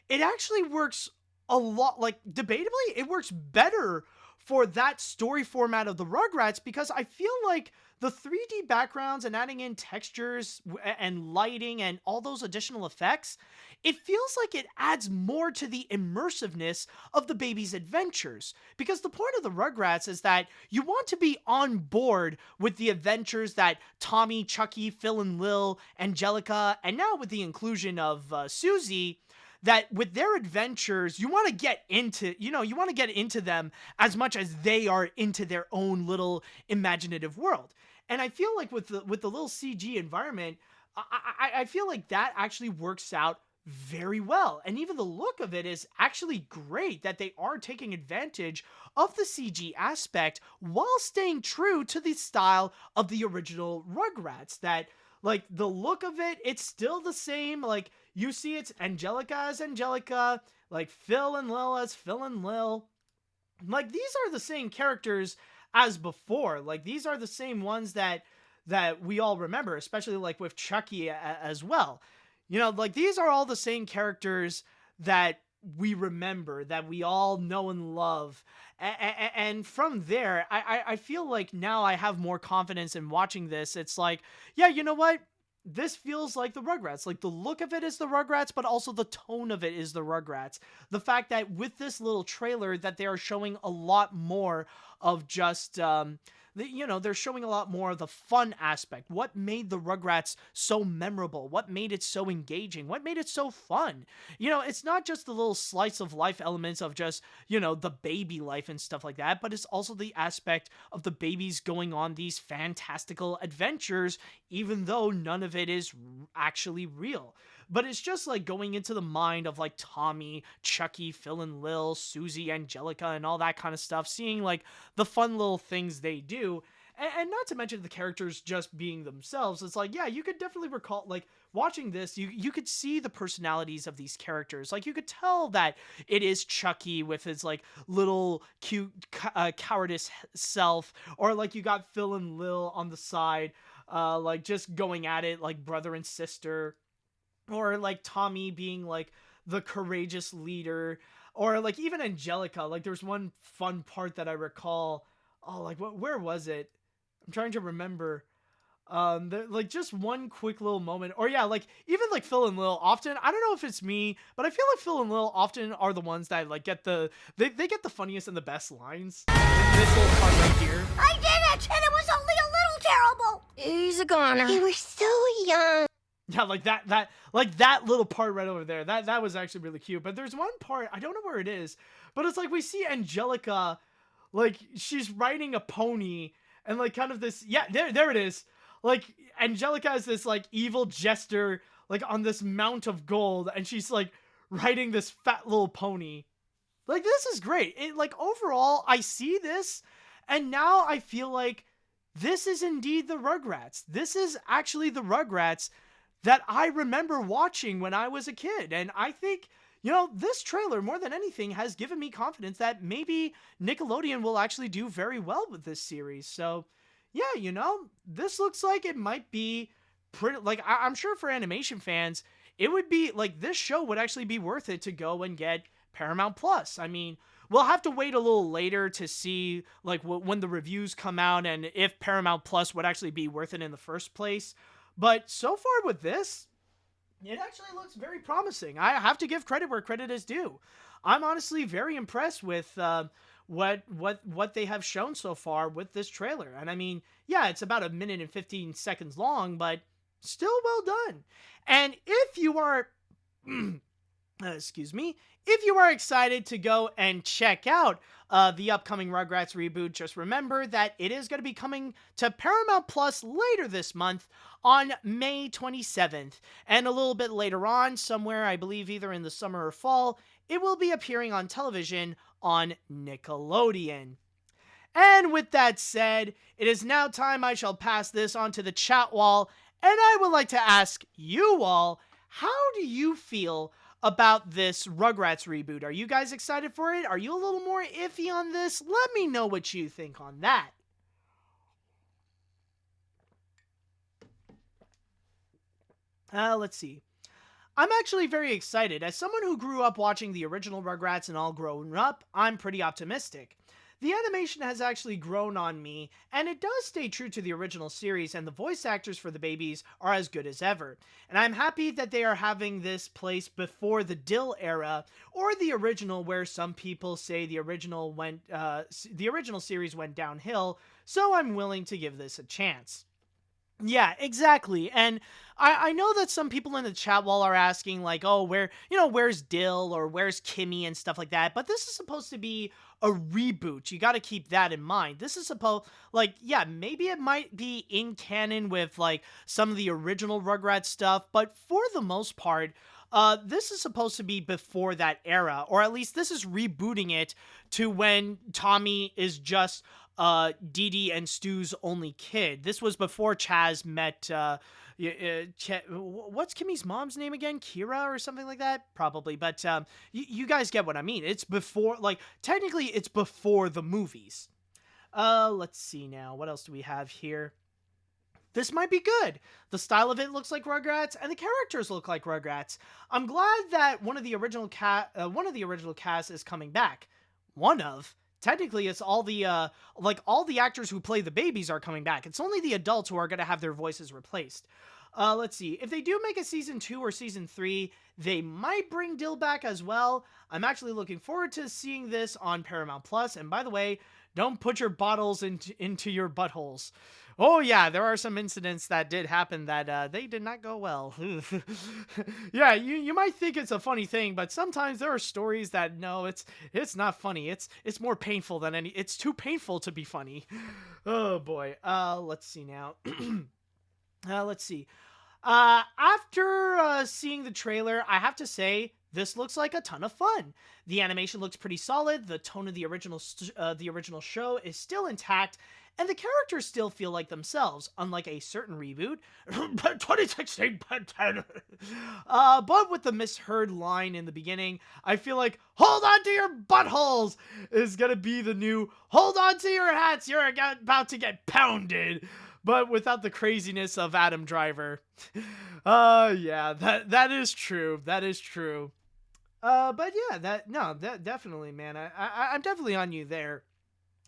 it actually works a lot, like debatably, it works better for that story format of the Rugrats, because I feel like the 3D backgrounds and adding in textures and lighting and all those additional effects, it feels like it adds more to the immersiveness of the baby's adventures. Because the point of the Rugrats is that you want to be on board with the adventures that Tommy, Chucky, Phil and Lil, Angelica, and now with the inclusion of Susie, that with their adventures, you want to get into, you want to get into them as much as they are into their own little imaginative world. And I feel like with the little CG environment, I feel like that actually works out very well. And even the look of it is actually great, that they are taking advantage of the CG aspect while staying true to the style of the original Rugrats. That, like, the look of it, it's still the same. Like, you see it's Angelica as Angelica, like Phil and Lil as Phil and Lil. Like, these are the same characters as before. Like, these are the same ones that we all remember, especially like with Chucky as well. Like, these are all the same characters that we remember, that we all know and love. And from there, I feel like now I have more confidence in watching this. It's like, yeah, you know what? This feels like the Rugrats. Like, the look of it is the Rugrats, but also the tone of it is the Rugrats. The fact that with this little trailer that they are showing a lot more of just, they're showing a lot more of the fun aspect. What made the Rugrats so memorable? What made it so engaging? What made it so fun? It's not just the little slice of life elements of just, the baby life and stuff like that, but it's also the aspect of the babies going on these fantastical adventures, even though none of it is actually real. But it's just like going into the mind of like Tommy, Chucky, Phil and Lil, Susie, Angelica, and all that kind of stuff, seeing like the fun little things they do. And not to mention the characters just being themselves. It's like, yeah, you could definitely recall, like, watching this, you could see the personalities of these characters. Like, you could tell that it is Chucky with his, like, little cute cowardice self. Or, like, you got Phil and Lil on the side, like, just going at it like brother and sister. Or, like, Tommy being, like, the courageous leader. Or, like, even Angelica. Like, there's one fun part that I recall. Oh, like, where was it? I'm trying to remember. Like, just one quick little moment. Or, yeah, like, even, like, Phil and Lil often, I don't know if it's me, but I feel like Phil and Lil often are the ones that, like, get they get the funniest and the best lines. This little part right here. I did it, and it was only a little terrible. He's a goner. They were so young. Yeah, like that little part right over there. That was actually really cute. But there's one part, I don't know where it is, but it's like we see Angelica, like, she's riding a pony, and like kind of this, yeah, there it is. Like, Angelica is this like evil jester, like on this mount of gold, and she's like riding this fat little pony. Like, this is great. It, like, overall, I see this, and now I feel like this is indeed the Rugrats. This is actually the Rugrats that I remember watching when I was a kid. And I think, this trailer, more than anything, has given me confidence that maybe Nickelodeon will actually do very well with this series. So, yeah, this looks like it might be pretty, like, I'm sure for animation fans, it would be, like, this show would actually be worth it to go and get Paramount Plus. I mean, we'll have to wait a little later to see, like, when the reviews come out and if Paramount Plus would actually be worth it in the first place. But so far with this, it actually looks very promising. I have to give credit where credit is due. I'm honestly very impressed with what they have shown so far with this trailer. And I mean, yeah, it's about 1 minute and 15 seconds long, but still well done. And if you are, if you are excited to go and check out the upcoming Rugrats reboot, just remember that it is going to be coming to Paramount Plus later this month on May 27th. And a little bit later on, somewhere, I believe either in the summer or fall, it will be appearing on television on Nickelodeon. And with that said, it is now time I shall pass this on to the chat wall, and I would like to ask you all, how do you feel about this Rugrats reboot? Are you guys excited for it? Are you a little more iffy on this? Let me know what you think on that. Let's see. I'm actually very excited. As someone who grew up watching the original Rugrats and all grown up, I'm pretty optimistic. the animation has actually grown on me, and it does stay true to the original series, and the voice actors for the babies are as good as ever. And I'm happy that they are having this place before the Dill era, or the original, where some people say the original series went downhill, so I'm willing to give this a chance. Yeah, exactly. And I know that some people in the chat wall are asking, like, oh, where's Dill or where's Kimmy and stuff like that. But this is supposed to be a reboot. You got to keep that in mind. This is yeah, maybe it might be in canon with, like, some of the original Rugrats stuff. But for the most part, this is supposed to be before that era. Or at least this is rebooting it to when Tommy is just Dee Dee and Stu's only kid. This was before Chaz met, what's Kimmy's mom's name again? Kira or something like that? Probably, but you guys get what I mean. It's before, like, technically it's before the movies. Let's see now. What else do we have here? This might be good. The style of it looks like Rugrats, and the characters look like Rugrats. I'm glad that one of the original cast is coming back. Technically, it's all the actors who play the babies are coming back. It's only the adults who are going to have their voices replaced. Let's see. If they do make a season 2 or season 3, they might bring Dill back as well. I'm actually looking forward to seeing this on Paramount Plus. And by the way, don't put your bottles into your buttholes. Oh yeah, there are some incidents that did happen that they did not go well. Yeah, you might think it's a funny thing, but sometimes there are stories that no, it's not funny. It's more painful than it's too painful to be funny. Oh boy. Let's see now. Let's see. After seeing the trailer, I have to say this looks like a ton of fun. The animation looks pretty solid. The tone of the original show is still intact, and the characters still feel like themselves, unlike a certain reboot, 2016 but with the misheard line in the beginning, I feel like "hold on to your buttholes" is gonna be the new "hold on to your hats, you're about to get pounded," but without the craziness of Adam Driver. Yeah, that is true. That is true. But yeah, that definitely, man. I'm definitely on you there.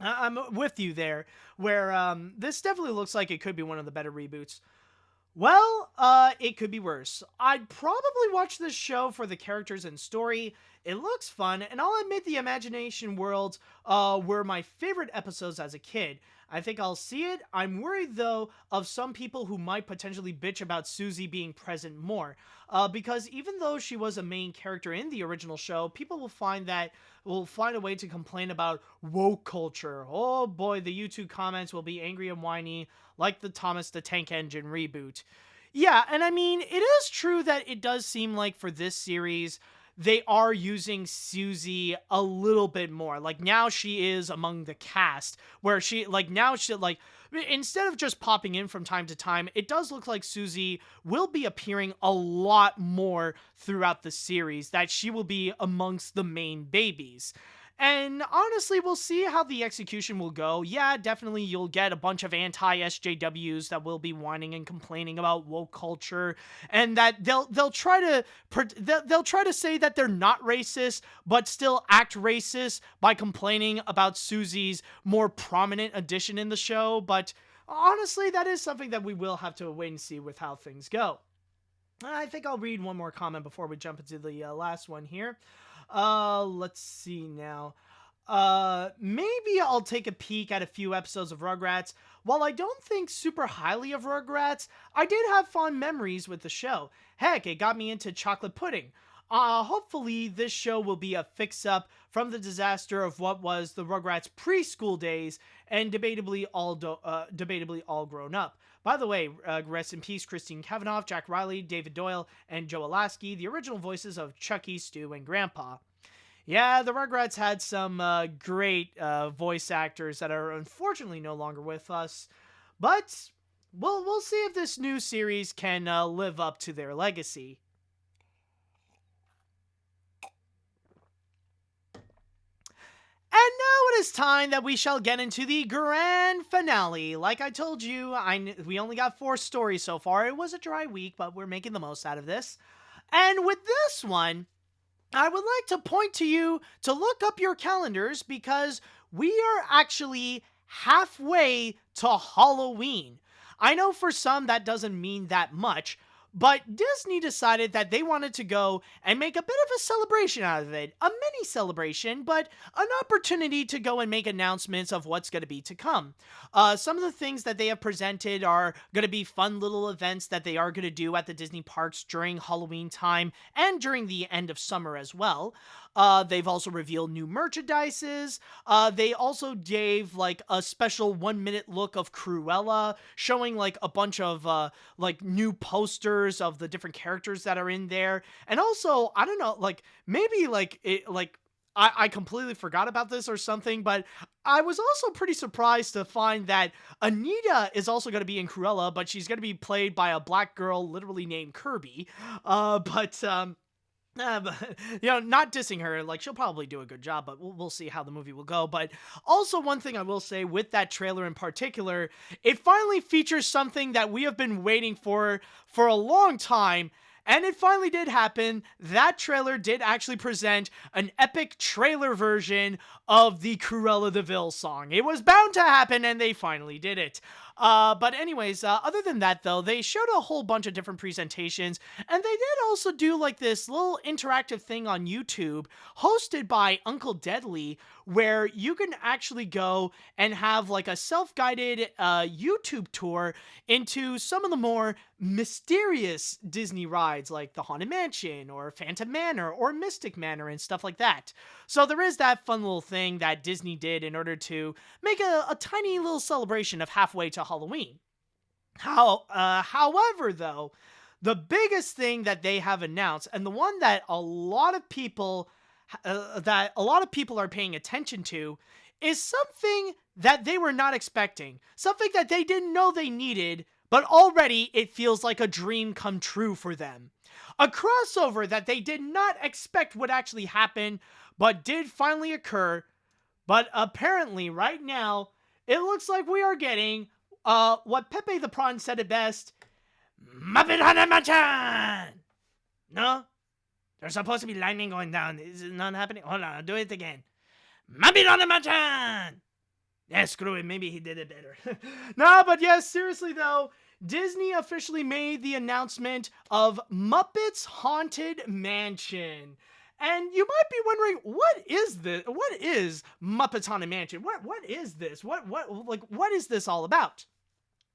I'm with you there, where this definitely looks like it could be one of the better reboots. Well, it could be worse. I'd probably watch this show for the characters and story. It looks fun, and I'll admit the Imagination Worlds were my favorite episodes as a kid. I think I'll see it. I'm worried, though, of some people who might potentially bitch about Susie being present more. Because even though she was a main character in the original show, people will find a way to complain about woke culture. Oh boy, the YouTube comments will be angry and whiny, like the Thomas the Tank Engine reboot. Yeah, and I mean, it is true that it does seem like for this series, they are using Susie a little bit more. Like, now she is among the cast, where instead of just popping in from time to time, it does look like Susie will be appearing a lot more throughout the series, that she will be amongst the main babies. And honestly, we'll see how the execution will go. Yeah, definitely you'll get a bunch of anti-SJWs that will be whining and complaining about woke culture, and that they'll try to say that they're not racist, but still act racist by complaining about Susie's more prominent addition in the show. But honestly, that is something that we will have to wait and see with how things go. I think I'll read one more comment before we jump into the last one here. Let's see now. Maybe I'll take a peek at a few episodes of Rugrats. While I don't think super highly of Rugrats, I did have fond memories with the show. Heck, it got me into chocolate pudding. Hopefully this show will be a fix-up from the disaster of what was the Rugrats preschool days, and debatably all grown up. By the way, rest in peace Christine Cavanaugh, Jack Riley, David Doyle, and Joe Alasky, the original voices of Chucky, Stu, and Grandpa. Yeah, the Rugrats had some great voice actors that are unfortunately no longer with us, but we'll see if this new series can live up to their legacy. And now it is time that we shall get into the grand finale. Like I told you, we only got 4 stories so far. It was a dry week, but we're making the most out of this. And with this one, I would like to point to you to look up your calendars, because we are actually halfway to Halloween. I know for some that doesn't mean that much, but Disney decided that they wanted to go and make a bit of a celebration out of it. A mini celebration, but an opportunity to go and make announcements of what's going to be to come. Some of the things that they have presented are going to be fun little events that they are going to do at the Disney parks during Halloween time and during the end of summer as well. They've also revealed new merchandises. They also gave like a special 1-minute look of Cruella, showing like a bunch of like new posters of the different characters that are in there. And also, I don't know, like maybe like it like I completely forgot about this or something, but I was also pretty surprised to find that Anita is also going to be in Cruella, but she's going to be played by a black girl literally named Kirby. But not dissing her, like she'll probably do a good job, but we'll see how the movie will go. But also one thing I will say with that trailer in particular, it finally features something that we have been waiting for a long time. And it finally did happen. That trailer did actually present an epic trailer version of the Cruella de Vil song. It was bound to happen, and they finally did it. But anyways, other than that, though, they showed a whole bunch of different presentations, and they did also do like this little interactive thing on YouTube hosted by Uncle Deadly, where you can actually go and have like a self-guided YouTube tour into some of the more mysterious Disney rides like the Haunted Mansion or Phantom Manor or Mystic Manor and stuff like that. So there is that fun little thing that Disney did in order to make a tiny little celebration of halfway to Halloween. However, though, the biggest thing that they have announced, and the one that a lot of people are paying attention to, is something that they were not expecting, something that they didn't know they needed, but already it feels like a dream come true for them. A crossover that they did not expect would actually happen, but did finally occur. But apparently, right now, it looks like we are getting what Pepe the Prawn said it best: Muppet Haunted Mansion! No? There's supposed to be lightning going down. Is it not happening? Hold on, I'll do it again. Muppet Haunted Mansion! Yeah, screw it. Maybe he did it better. No, but yes, seriously though, Disney officially made the announcement of Muppets Haunted Mansion. And you might be wondering, what is this? What is Muppets Haunted Mansion? What is this? What is this all about?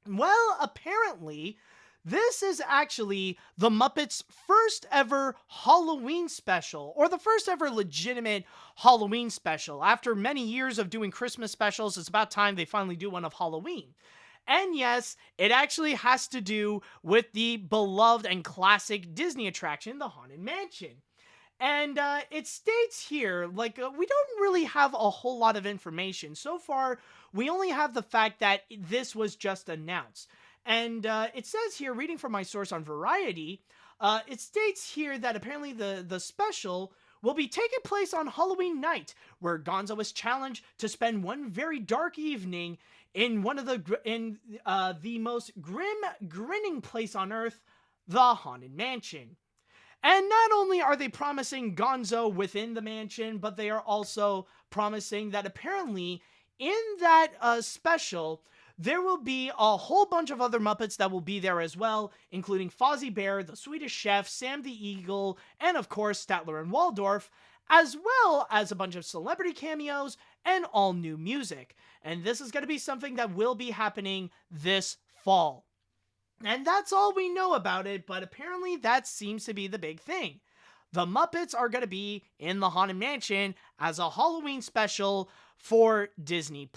Well, apparently, this is actually the Muppets' first ever Halloween special, or the first ever legitimate Halloween special. After many years of doing Christmas specials, it's about time they finally do one of Halloween. And yes, it actually has to do with the beloved and classic Disney attraction, the Haunted Mansion. And it states here, we don't really have a whole lot of information. So far, we only have the fact that this was just announced. And it says here, reading from my source on Variety, it states here that apparently the special will be taking place on Halloween night, where Gonzo is challenged to spend one very dark evening in the most grinning place on Earth, the Haunted Mansion. And not only are they promising Gonzo within the mansion, but they are also promising that apparently in that special, there will be a whole bunch of other Muppets that will be there as well, including Fozzie Bear, the Swedish Chef, Sam the Eagle, and of course Statler and Waldorf, as well as a bunch of celebrity cameos and all new music. And this is going to be something that will be happening this fall. And that's all we know about it, but apparently that seems to be the big thing. The Muppets are going to be in the Haunted Mansion as a Halloween special for Disney+.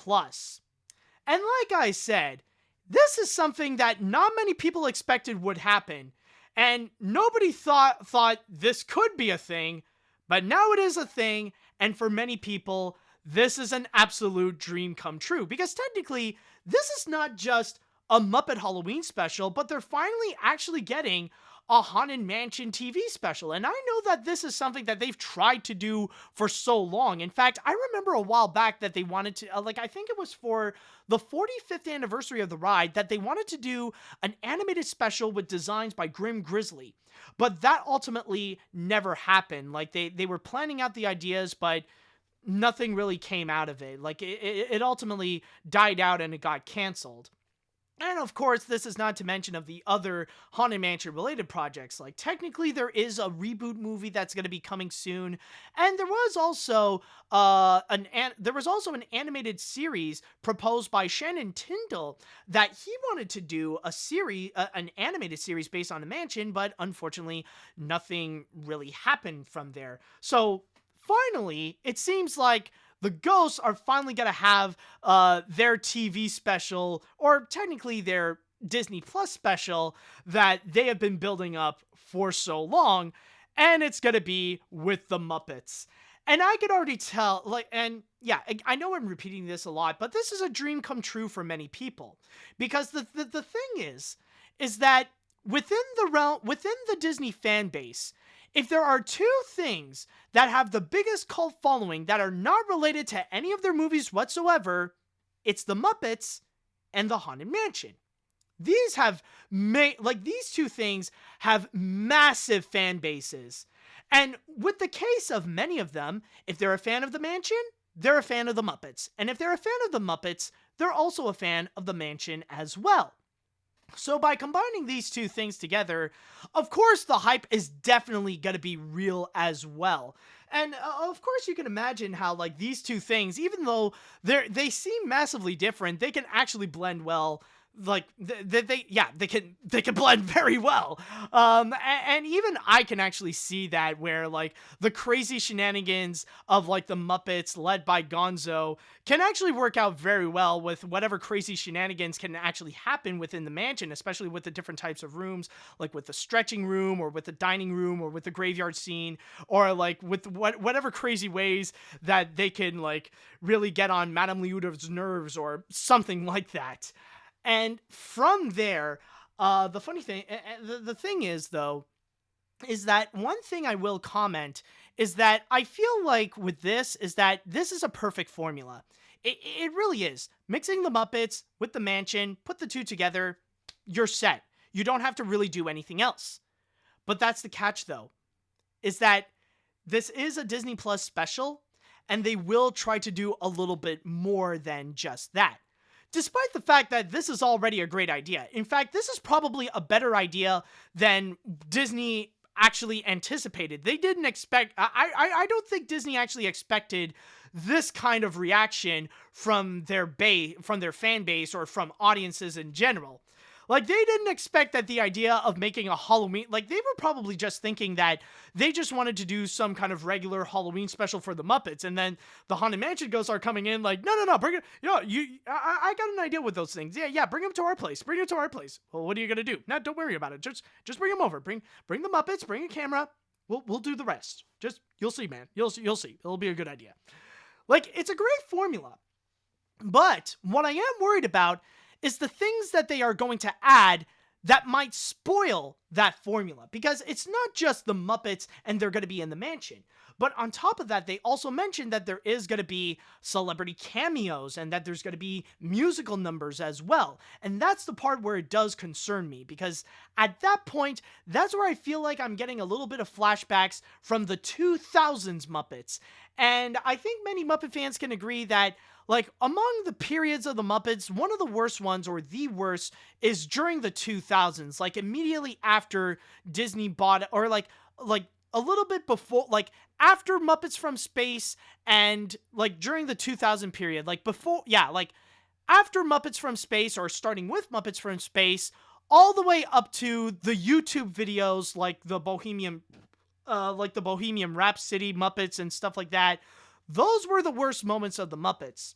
And like I said, this is something that not many people expected would happen, and nobody thought this could be a thing, but now it is a thing, and for many people, this is an absolute dream come true, because technically, this is not just a Muppet Halloween special, but they're finally actually getting a Haunted Mansion TV special. And I know that this is something that they've tried to do for so long. In fact, I remember a while back that they wanted to, I think it was for the 45th anniversary of the ride, that they wanted to do an animated special with designs by Grim Grizzly. But that ultimately never happened. They were planning out the ideas, but nothing really came out of it. Like, it ultimately died out and it got canceled. And of course, this is not to mention of the other Haunted Mansion related projects. Like, technically there is a reboot movie that's going to be coming soon, and there was also an animated series proposed by Shannon Tyndall that he wanted to do a series, an animated series based on the mansion, but unfortunately nothing really happened from there. So finally, it seems like the Ghosts are finally going to have their TV special, or technically their Disney Plus special, that they have been building up for so long, and it's going to be with the Muppets. And I can already tell, like, and yeah, I know I'm repeating this a lot, but this is a dream come true for many people. Because the thing is that within the Disney fan base, if there are two things that have the biggest cult following that are not related to any of their movies whatsoever, it's the Muppets and the Haunted Mansion. These two things have massive fan bases. And with the case of many of them, if they're a fan of the mansion, they're a fan of the Muppets. And if they're a fan of the Muppets, they're also a fan of the mansion as well. So by combining these two things together, of course the hype is definitely going to be real as well. And of course you can imagine how, like, these two things, even though they seem massively different, they can actually blend well. Like, they can blend very well. And even I can actually see that, where, like, the crazy shenanigans of, like, the Muppets led by Gonzo can actually work out very well with whatever crazy shenanigans can actually happen within the mansion, especially with the different types of rooms, like with the stretching room, or with the dining room, or with the graveyard scene, or, like, with whatever crazy ways that they can, like, really get on Madame Leota's nerves or something like that. And from there, the thing is, though, is that one thing I will comment is that I feel like with this is that this is a perfect formula. It really is. Mixing the Muppets with the mansion, put the two together, you're set. You don't have to really do anything else. But that's the catch, though, is that this is a Disney Plus special, and they will try to do a little bit more than just that. Despite the fact that this is already a great idea. In fact, this is probably a better idea than Disney actually anticipated. They didn't expect... I don't think Disney actually expected this kind of reaction from their fan base, or from audiences in general. Like, they didn't expect that the idea of making a Halloween... Like, they were probably just thinking that they just wanted to do some kind of regular Halloween special for the Muppets, and then the Haunted Mansion ghosts are coming in like, no, bring it... I got an idea with those things. Yeah, bring them to our place. Bring them to our place. Well, what are you going to do? No, don't worry about it. Just bring them over. Bring the Muppets, bring a camera. We'll do the rest. You'll see, man. You'll see. It'll be a good idea. Like, it's a great formula. But what I am worried about is the things that they are going to add that might spoil that formula. Because it's not just the Muppets and they're going to be in the mansion. But on top of that, they also mentioned that there is going to be celebrity cameos and that there's going to be musical numbers as well. And that's the part where it does concern me. Because at that point, that's where I feel like I'm getting a little bit of flashbacks from the 2000s Muppets. And I think many Muppet fans can agree that, like, among the periods of the Muppets, one of the worst ones, or the worst, is during the 2000s. Like, immediately after Disney bought it, or like a little bit before, like, after Muppets from Space, and, like, during the 2000 period. Like, after Muppets from Space, or starting with Muppets from Space, all the way up to the YouTube videos, like the Bohemian Rhapsody Muppets and stuff like that. Those were the worst moments of the Muppets.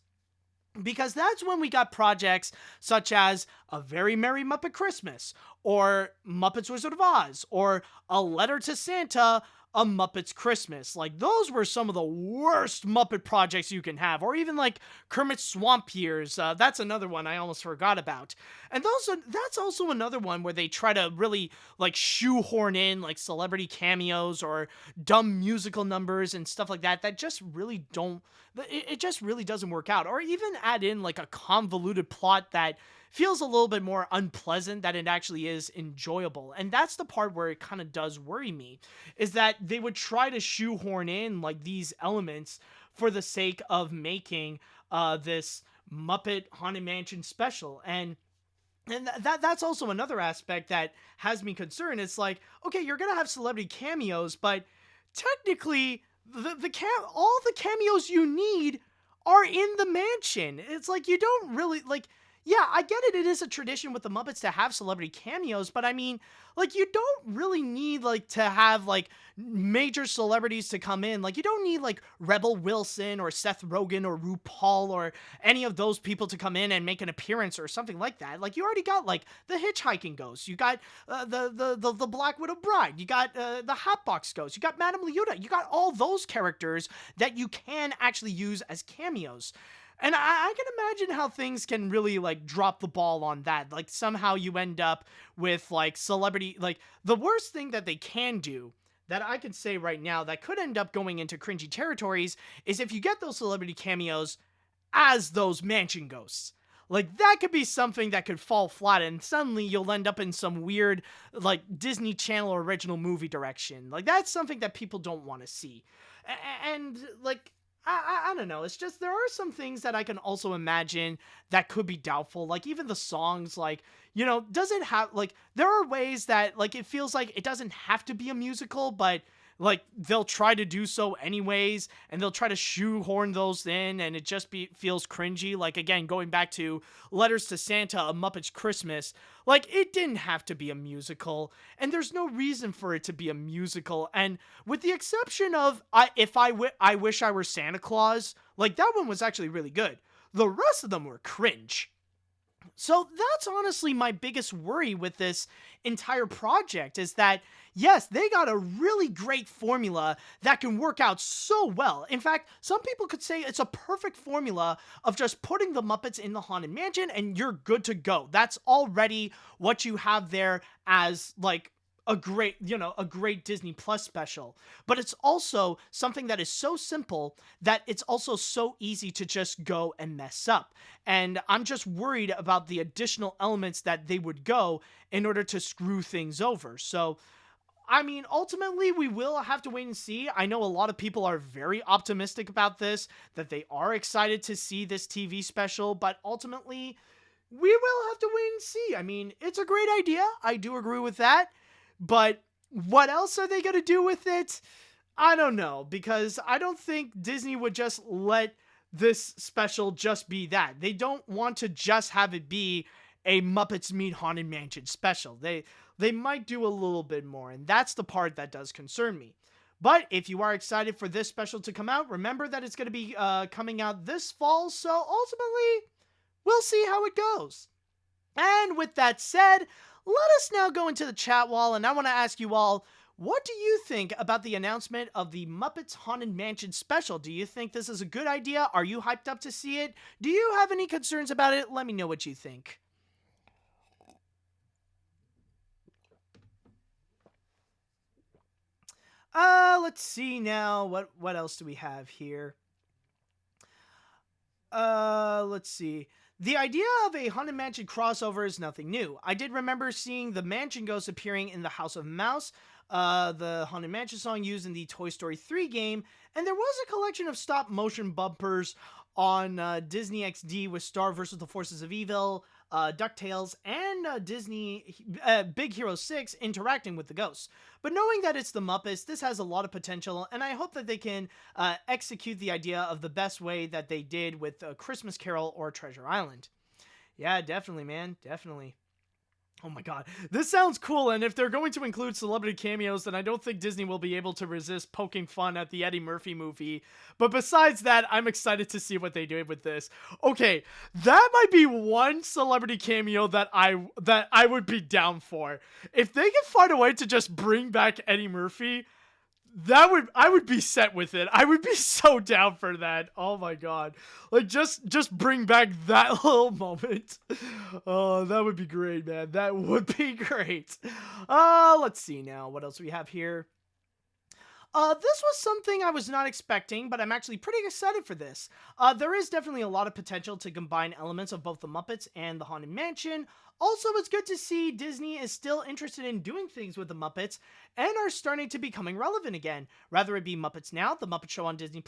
Because that's when we got projects such as A Very Merry Muppet Christmas, or Muppets Wizard of Oz, or A Letter to Santa, A Muppet's Christmas. Like, those were some of the worst Muppet projects you can have. Or even, like, Kermit's Swamp Years. That's another one I almost forgot about. And that's also another one where they try to really, like, shoehorn in, like, celebrity cameos or dumb musical numbers and stuff like that just really don't... It just really doesn't work out. Or even add in, like, a convoluted plot that feels a little bit more unpleasant than it actually is enjoyable. And that's the part where it kind of does worry me, is that they would try to shoehorn in, like, these elements for the sake of making this Muppet Haunted Mansion special. And that's also another aspect that has me concerned. It's like, okay, you're gonna have celebrity cameos, but technically, all the cameos you need are in the mansion. It's like, you don't really, like, yeah, I get it. It is a tradition with the Muppets to have celebrity cameos, but I mean, like, you don't really need, like, to have, like, major celebrities to come in. Like, you don't need, like, Rebel Wilson or Seth Rogen or RuPaul or any of those people to come in and make an appearance or something like that. Like, you already got, like, the Hitchhiking Ghost. You got the Black Widow Bride. You got the Hatbox Ghost. You got Madame Leota. You got all those characters that you can actually use as cameos. And I can imagine how things can really, like, drop the ball on that. Like, somehow you end up with, like, celebrity... Like, the worst thing that they can do, that I can say right now, that could end up going into cringy territories, is if you get those celebrity cameos as those mansion ghosts. Like, that could be something that could fall flat, and suddenly you'll end up in some weird, like, Disney Channel original movie direction. Like, that's something that people don't want to see. And, like... I don't know, it's just, there are some things that I can also imagine that could be doubtful, like, even the songs, like, you know, does it have, like, there are ways that, like, it feels like it doesn't have to be a musical, but, like, they'll try to do so anyways, and they'll try to shoehorn those in, and it just feels cringy. Like, again, going back to Letters to Santa, A Muppet's Christmas, like, it didn't have to be a musical, and there's no reason for it to be a musical, and with the exception of I Wish I Were Santa Claus, like, that one was actually really good. The rest of them were cringe. So that's honestly my biggest worry with this entire project, is that, yes, they got a really great formula that can work out so well. In fact, some people could say it's a perfect formula of just putting the Muppets in the Haunted Mansion and you're good to go. That's already what you have there as, like, a great Disney Plus special. But it's also something that is so simple that it's also so easy to just go and mess up. And I'm just worried about the additional elements that they would go in order to screw things over. So, I mean, ultimately, we will have to wait and see. I know a lot of people are very optimistic about this, that they are excited to see this TV special, but ultimately, we will have to wait and see. I mean, it's a great idea. I do agree with that. But what else are they going to do with it? I don't know, because I don't think Disney would just let this special just be that. They don't want to just have it be a Muppets Meet Haunted Mansion special. They might do a little bit more, and that's the part that does concern me. But if you are excited for this special to come out, remember that it's going to be coming out this fall, so ultimately, we'll see how it goes. And with that said, let us now go into the chat wall, and I want to ask you all, what do you think about the announcement of the Muppets Haunted Mansion special? Do you think this is a good idea? Are you hyped up to see it? Do you have any concerns about it? Let me know what you think. Let's see now. What else do we have here? Let's see. The idea of a Haunted Mansion crossover is nothing new. I did remember seeing the Mansion Ghost appearing in the House of Mouse, the Haunted Mansion song used in the Toy Story 3 game, and there was a collection of stop-motion bumpers on Disney XD with Star vs. the Forces of Evil, DuckTales, and Disney Big Hero 6 interacting with the ghosts. But knowing that it's the Muppets, this has a lot of potential, and I hope that they can execute the idea of the best way that they did with A Christmas Carol or Treasure Island. Yeah, definitely, man. Definitely. Oh my god, this sounds cool, and if they're going to include celebrity cameos, then I don't think Disney will be able to resist poking fun at the Eddie Murphy movie. But besides that, I'm excited to see what they do with this. Okay, that might be one celebrity cameo that I would be down for. If they can find a way to just bring back Eddie Murphy, I would be set with it. I would be so down for that. Oh my god. Like, just bring back that little moment. Oh, that would be great, man. That would be great. Let's see now. What else we have here? This was something I was not expecting, but I'm actually pretty excited for this. There is definitely a lot of potential to combine elements of both the Muppets and the Haunted Mansion. Also, it's good to see Disney is still interested in doing things with the Muppets and are starting to becoming relevant again, whether it be Muppets Now, The Muppet Show on Disney+,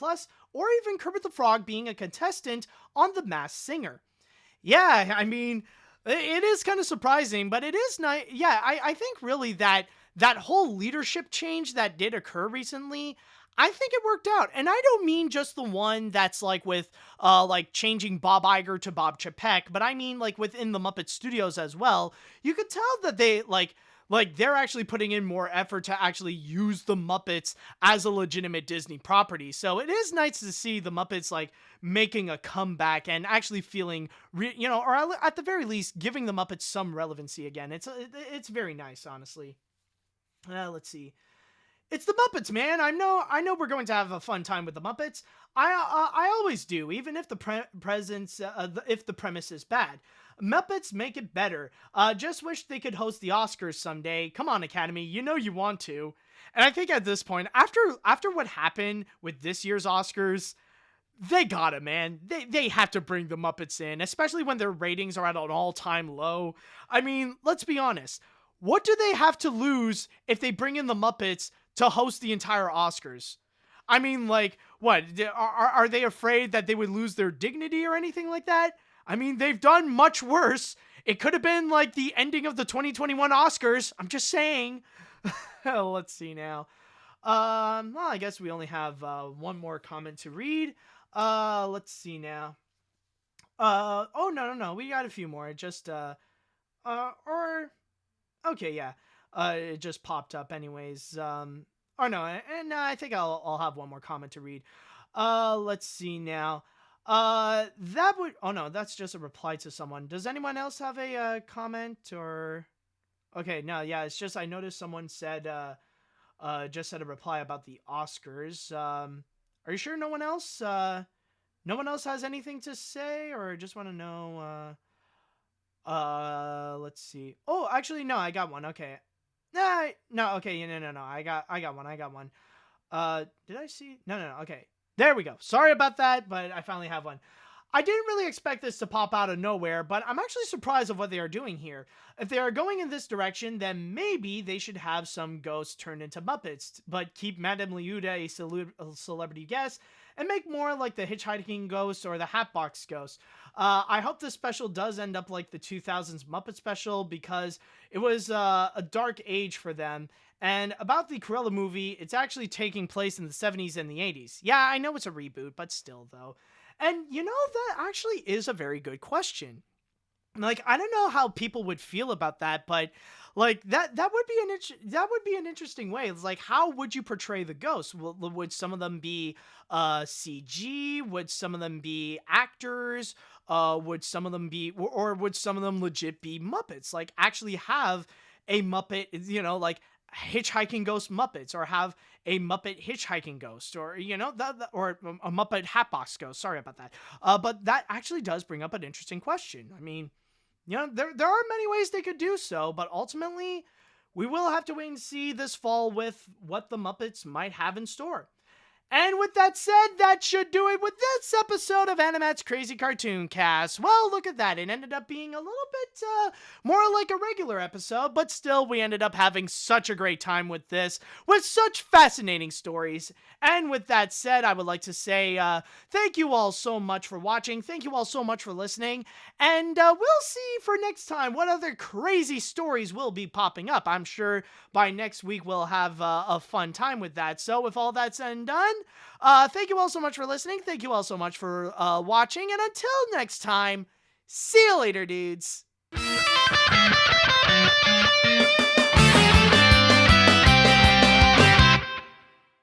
or even Kermit the Frog being a contestant on The Masked Singer. Yeah, I mean, it is kind of surprising, but it is nice. Yeah, I think really that whole leadership change that did occur recently, I think it worked out. And I don't mean just the one that's like with like changing Bob Iger to Bob Chapek, but I mean like within the Muppet Studios as well. You could tell that they like they're actually putting in more effort to actually use the Muppets as a legitimate Disney property. So it is nice to see the Muppets like making a comeback and actually feeling, or at the very least giving the Muppets some relevancy again. It's very nice, honestly. Let's see. It's the Muppets, man. I know we're going to have a fun time with the Muppets. I always do, even if the if the premise is bad. Muppets make it better. Just wish they could host the Oscars someday. Come on, Academy, you know you want to. And I think at this point, after what happened with this year's Oscars, they gotta, man. They have to bring the Muppets in, especially when their ratings are at an all-time low. I mean, let's be honest. What do they have to lose if they bring in the Muppets to host the entire Oscars? I mean, like, what? Are they afraid that they would lose their dignity or anything like that? I mean, they've done much worse. It could have been like the ending of the 2021 Oscars. I'm just saying. Let's see now. Well, I guess we only have one more comment to read. Let's see now. Oh, no. We got a few more. It just, okay, yeah. It just popped up anyways. Or no, and I think I'll have one more comment to read. Let's see now. Oh no, that's just a reply to someone. Does anyone else have a comment or? Okay, no, yeah, it's just I noticed someone said just said a reply about the Oscars. Are you sure no one else has anything to say, or just want to know? Let's see. Oh, actually, no, I got one. Okay. No, okay, no. I got one. Did I see? No. Okay. There we go. Sorry about that, but I finally have one. I didn't really expect this to pop out of nowhere, but I'm actually surprised of what they are doing here. If they are going in this direction, then maybe they should have some ghosts turned into Muppets, but keep Madame Leota a celebrity guest, and make more like the Hitchhiking Ghost or the Hatbox Ghost. I hope this special does end up like the 2000s Muppet special, because it was a dark age for them. And about the Cruella movie, it's actually taking place in the 70s and the 80s. Yeah, I know it's a reboot, but still, though. And, that actually is a very good question. Like, I don't know how people would feel about that, but, like, that would be an interesting way. It's like, how would you portray the ghosts? Would some of them be CG? Would some of them be actors? Would some of them be, or would some of them legit be Muppets? Like, actually have a Muppet, like, Hitchhiking Ghost Muppets, or have a Muppet Hitchhiking Ghost, or or a Muppet Hatbox Ghost. Sorry about that. But that actually does bring up an interesting question. I mean, there are many ways they could do so, but ultimately, we will have to wait and see this fall with what the Muppets might have in store. And with that said, that should do it with this episode of AniMat's Crazy Cartoon Cast. Well, look at that. It ended up being a little bit more like a regular episode, but still we ended up having such a great time with this, with such fascinating stories. And with that said, I would like to say thank you all so much for watching. Thank you all so much for listening. And we'll see for next time what other crazy stories will be popping up. I'm sure by next week we'll have a fun time with that. So with all that said and done, thank you all so much for listening. Thank you all so much for watching. And until next time, see you later, dudes.